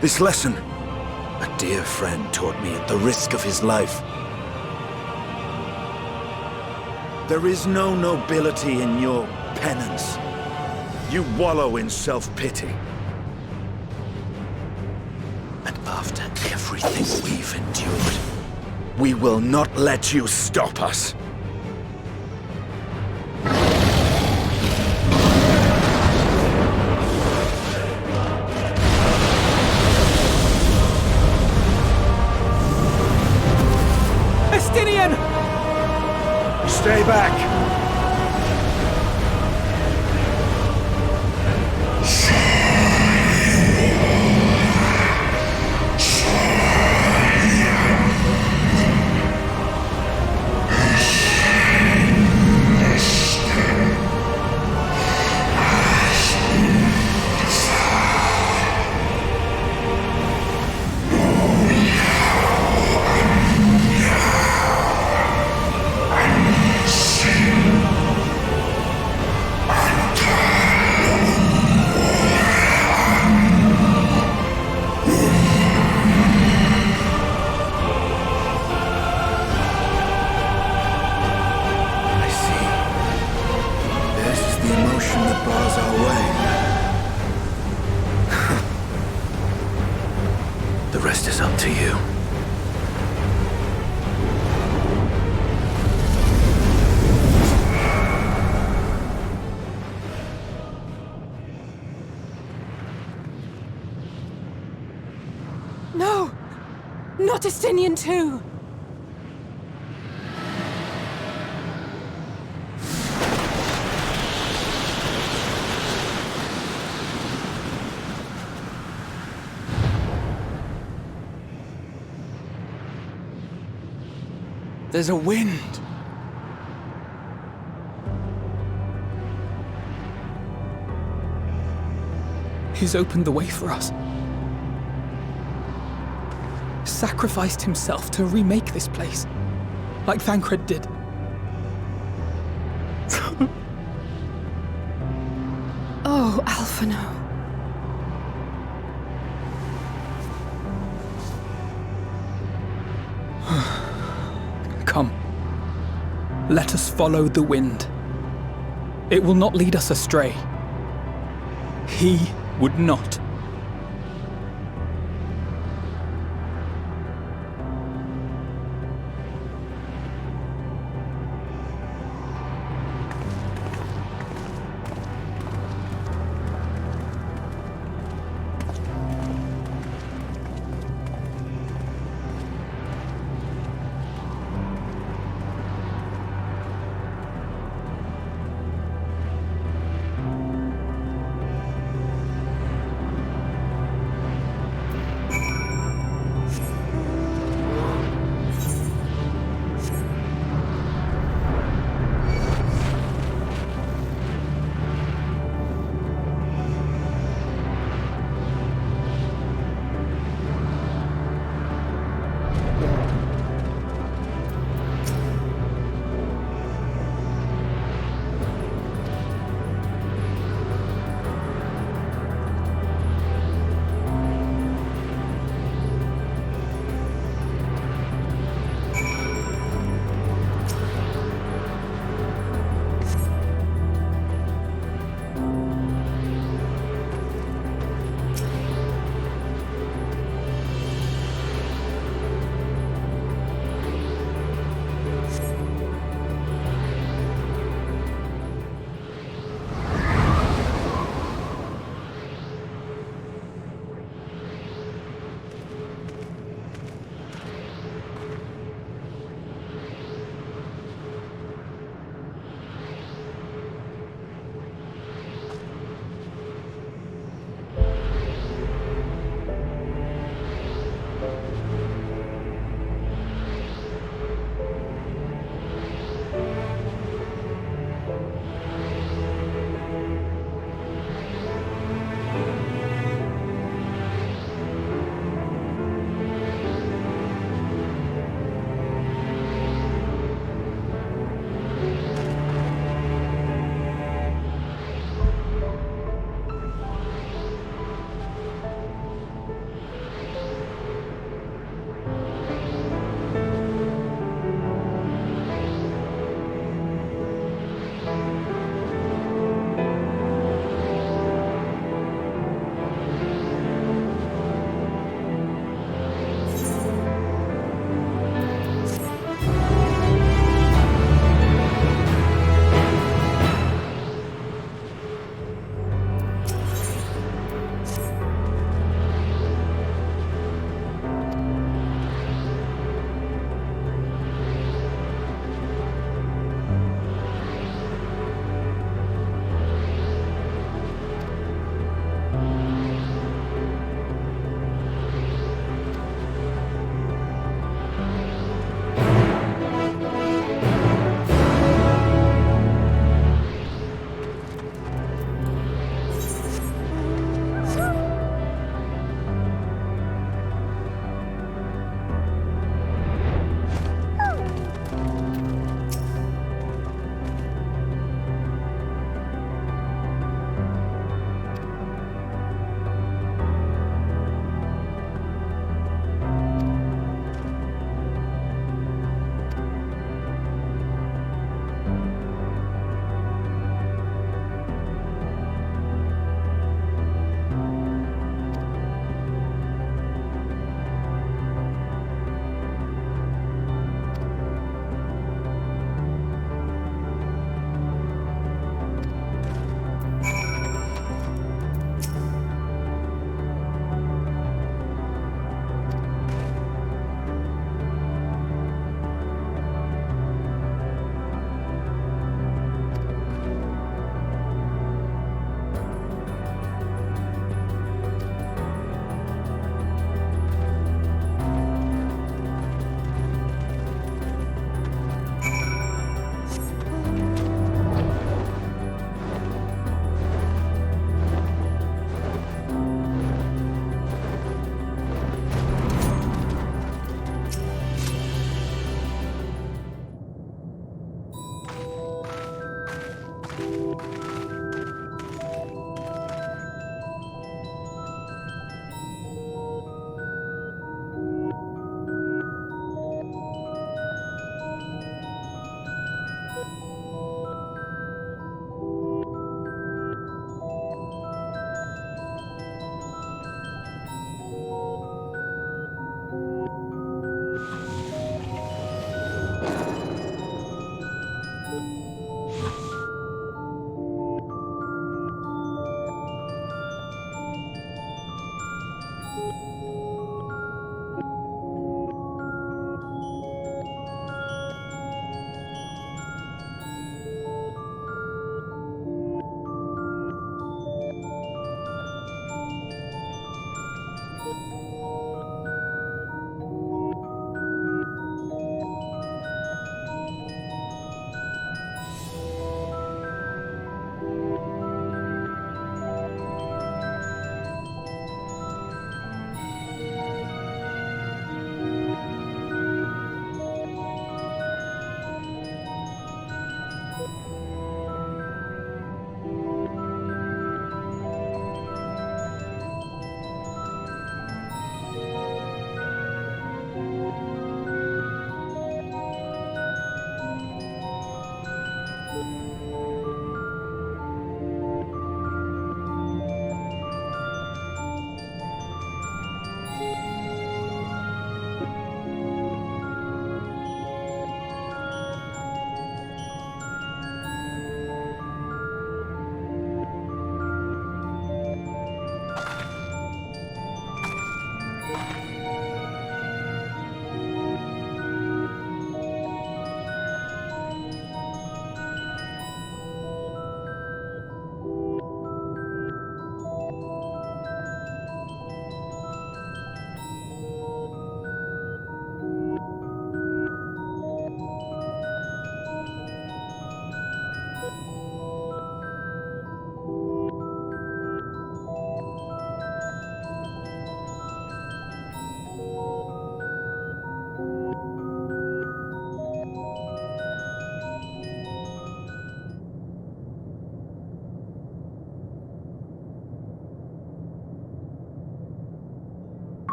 This lesson, a dear friend taught me at the risk of his life. There is no nobility in your penance. You wallow in self-pity. And after everything we've endured, we will not let you stop us. Stay back! rest is up to you. No! Not Estinian too! There's a wind. He's opened the way for us. Sacrificed himself to remake this place, like Thancred did. Oh, Alphino. Come. Let us follow the wind. It will not lead us astray. He would not.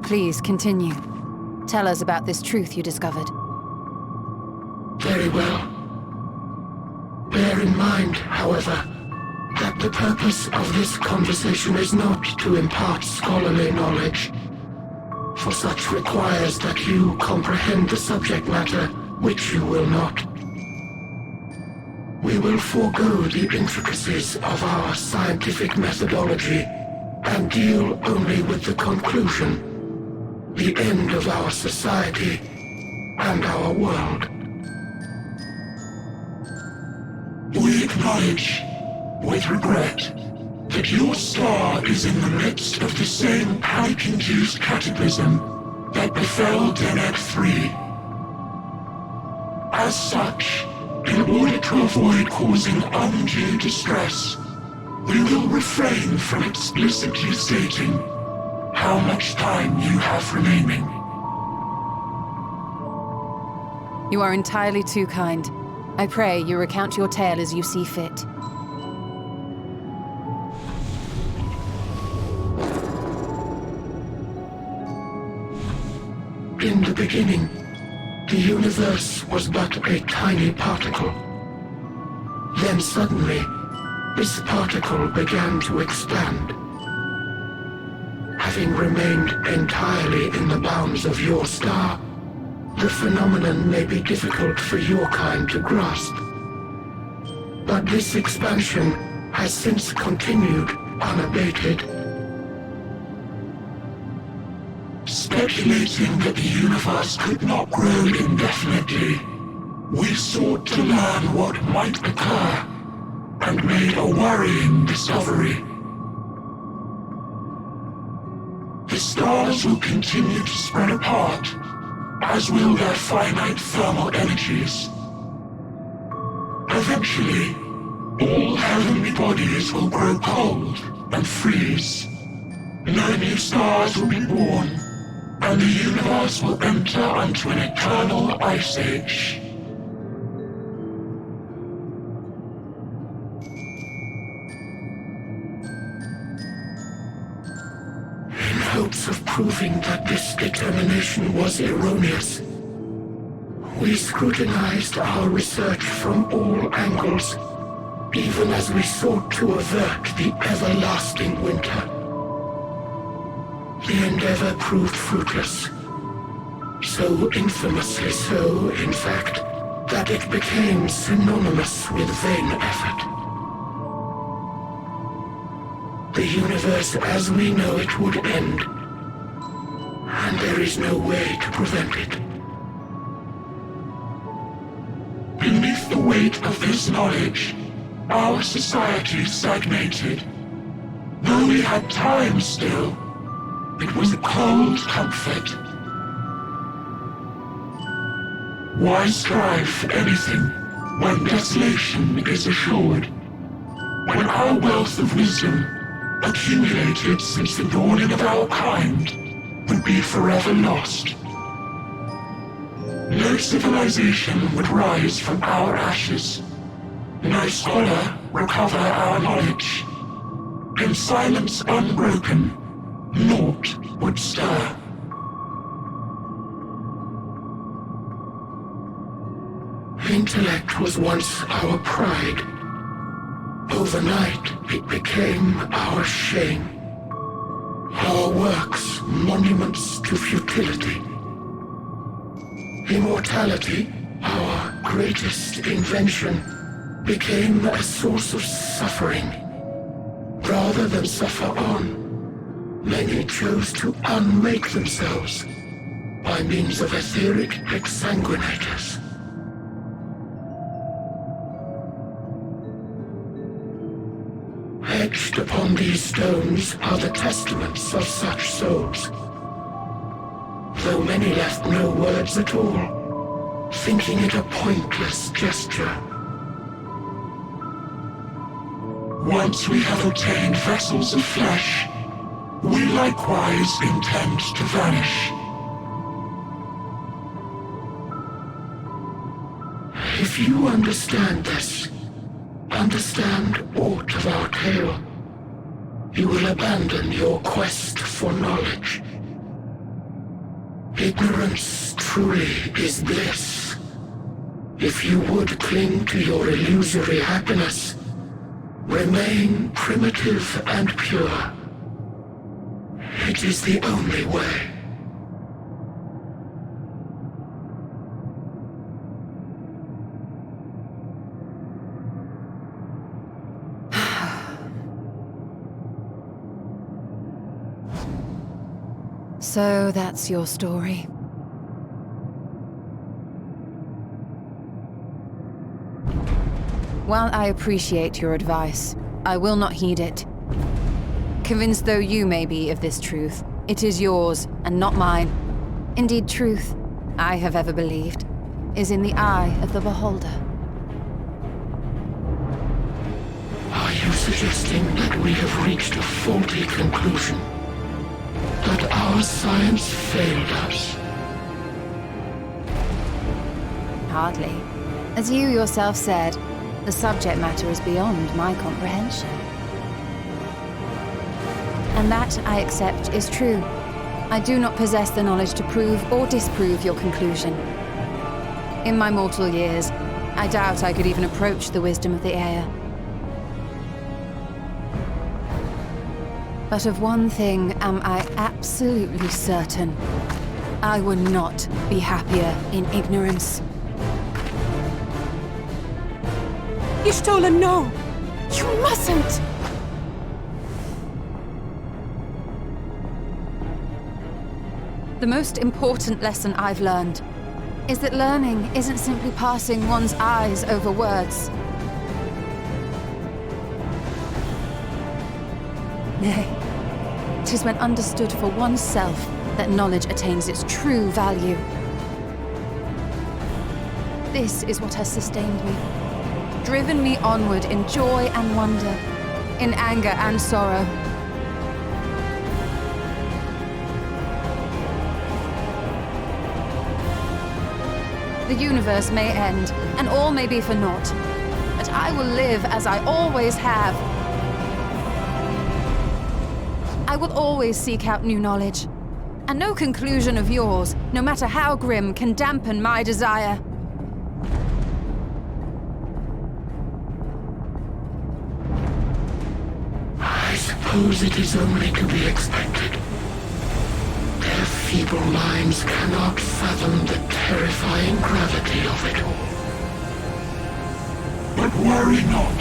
Please, continue. Tell us about this truth you discovered. Very well. Bear in mind, however, that the purpose of this conversation is not to impart scholarly knowledge, for such requires that you comprehend the subject matter, which you will not. We will forego the intricacies of our scientific methodology and deal only with the conclusion, the end of our society and our world. We acknowledge, with regret, that your star is in the midst of the same panic-induced cataclysm that befell Deneb 3. As such, in order to avoid causing undue distress, we will refrain from explicitly stating how much time you have remaining. You are entirely too kind. I pray you recount your tale as you see fit. In the beginning, the universe was but a tiny particle. Then suddenly, this particle began to expand. Having remained entirely in the bounds of your star, the phenomenon may be difficult for your kind to grasp. But this expansion has since continued unabated. Speculating that the universe could not grow indefinitely, we sought to learn what might occur, and made a worrying discovery. The stars will continue to spread apart, as will their finite thermal energies. Eventually, all heavenly bodies will grow cold and freeze. No new stars will be born, and the universe will enter onto an eternal ice age. In hopes of proving that this determination was erroneous, we scrutinized our research from all angles, even as we sought to avert the everlasting winter. The endeavor proved fruitless. So infamously so, in fact, that it became synonymous with vain effort. The universe as we know it would end, and there is no way to prevent it. Beneath the weight of this knowledge, our society stagnated. Though we had time still, it was a cold comfort. Why strive for anything when desolation is assured? When our wealth of wisdom, accumulated since the dawning of our kind, would be forever lost. No civilization would rise from our ashes. No scholar recover our knowledge. In silence unbroken, naught would stir. Intellect was once our pride. Overnight, it became our shame. Our works, monuments to futility. Immortality, our greatest invention, became a source of suffering. Rather than suffer on, many chose to unmake themselves by means of etheric exsanguinators. Etched upon these stones are the testaments of such souls. Though many left no words at all, thinking it a pointless gesture. Once we have obtained vessels of flesh, we likewise intend to vanish. If you understand this, understand aught of our tale, you will abandon your quest for knowledge. Ignorance truly is bliss. If you would cling to your illusory happiness, remain primitive and pure. It is the only way. So that's your story. While I appreciate your advice, I will not heed it. Convinced though you may be of this truth, it is yours and not mine. Indeed, truth, I have ever believed, is in the eye of the beholder. Are you suggesting that we have reached a faulty conclusion? That our science failed us? Hardly. As you yourself said, the subject matter is beyond my comprehension. And that, I accept, is true. I do not possess the knowledge to prove or disprove your conclusion. In my mortal years, I doubt I could even approach the wisdom of the Air. But of one thing am I absolutely certain. I would not be happier in ignorance. Y'shtola, no! You mustn't! The most important lesson I've learned is that learning isn't simply passing one's eyes over words. Nay, it is when understood for oneself that knowledge attains its true value. This is what has sustained me, driven me onward in joy and wonder, in anger and sorrow. The universe may end, and all may be for naught, but I will live as I always have. I will always seek out new knowledge, and no conclusion of yours, no matter how grim, can dampen my desire. I suppose it is only to be expected. Their feeble minds cannot fathom the terrifying gravity of it all. But worry not.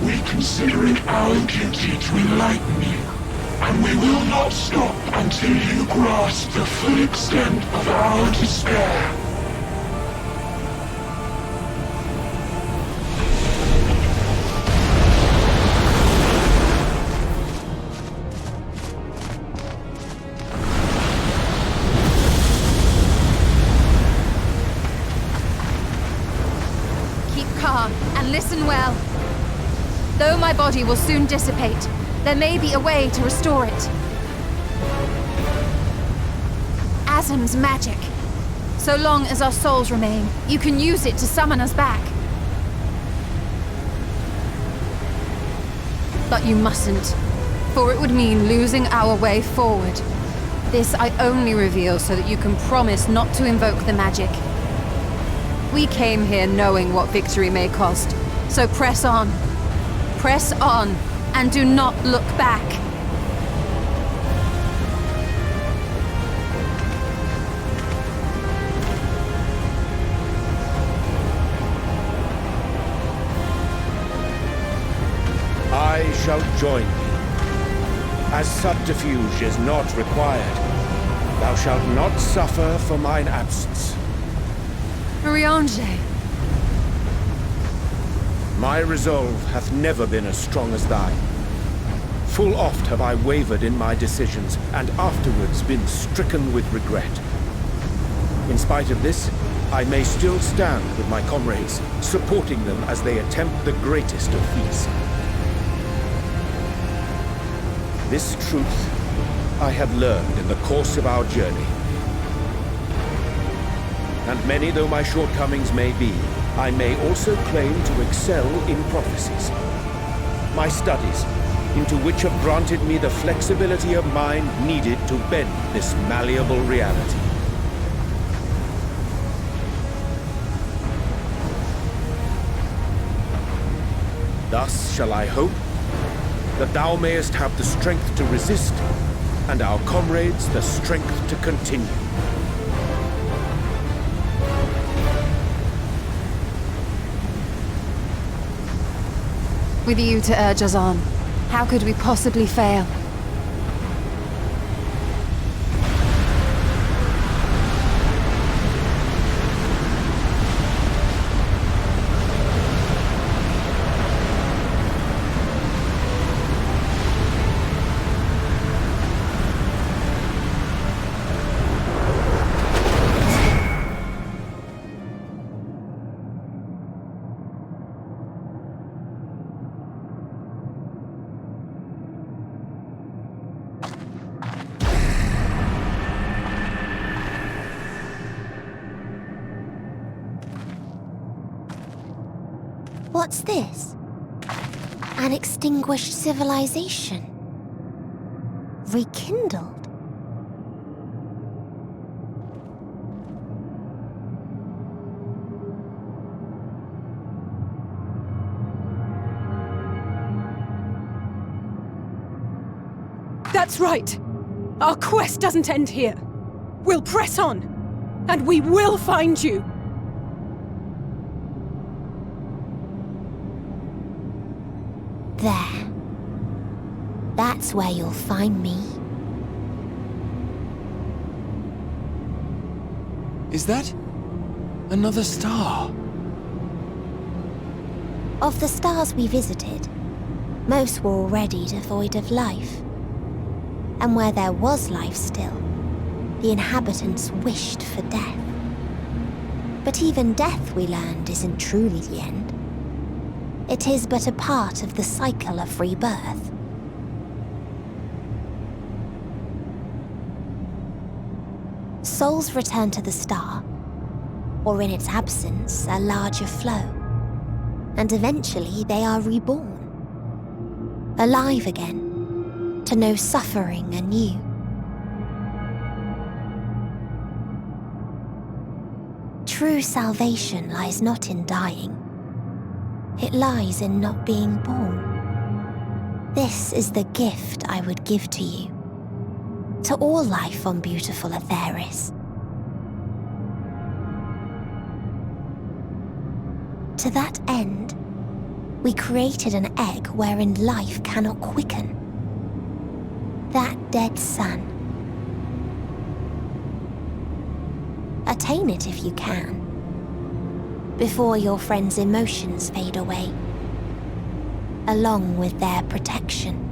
We consider it our duty to enlighten you, and we will not stop until you grasp the full extent of our despair. Listen well. Though my body will soon dissipate, there may be a way to restore it. Azim's magic. So long as our souls remain, you can use it to summon us back. But you mustn't, for it would mean losing our way forward. This I only reveal so that you can promise not to invoke the magic. We came here knowing what victory may cost, so press on, and do not look back. I shall join thee. As subterfuge is not required, thou shalt not suffer for mine absence. Riange. My resolve hath never been as strong as thine. Full oft have I wavered in my decisions, and afterwards been stricken with regret. In spite of this, I may still stand with my comrades, supporting them as they attempt the greatest of feats. This truth I have learned in the course of our journey. And many though my shortcomings may be, I may also claim to excel in prophecies. My studies, into which have granted me the flexibility of mind needed to bend this malleable reality. Thus shall I hope that thou mayest have the strength to resist, and our comrades the strength to continue. With you to urge us on, how could we possibly fail? What's this? An extinguished civilization. Rekindled. That's right. Our quest doesn't end here. We'll press on, and we will find you. There. That's where you'll find me. Is that another star? Of the stars we visited, most were already devoid of life. And where there was life still, the inhabitants wished for death. But even death, we learned, isn't truly the end. It is but a part of the cycle of rebirth. Souls return to the star, or in its absence, a larger flow. And eventually they are reborn. Alive again, to know suffering anew. True salvation lies not in dying. It lies in not being born. This is the gift I would give to you. To all life on beautiful Aetheris. To that end, we created an egg wherein life cannot quicken. That dead sun. Attain it if you can, before your friends' emotions fade away, along with their protection.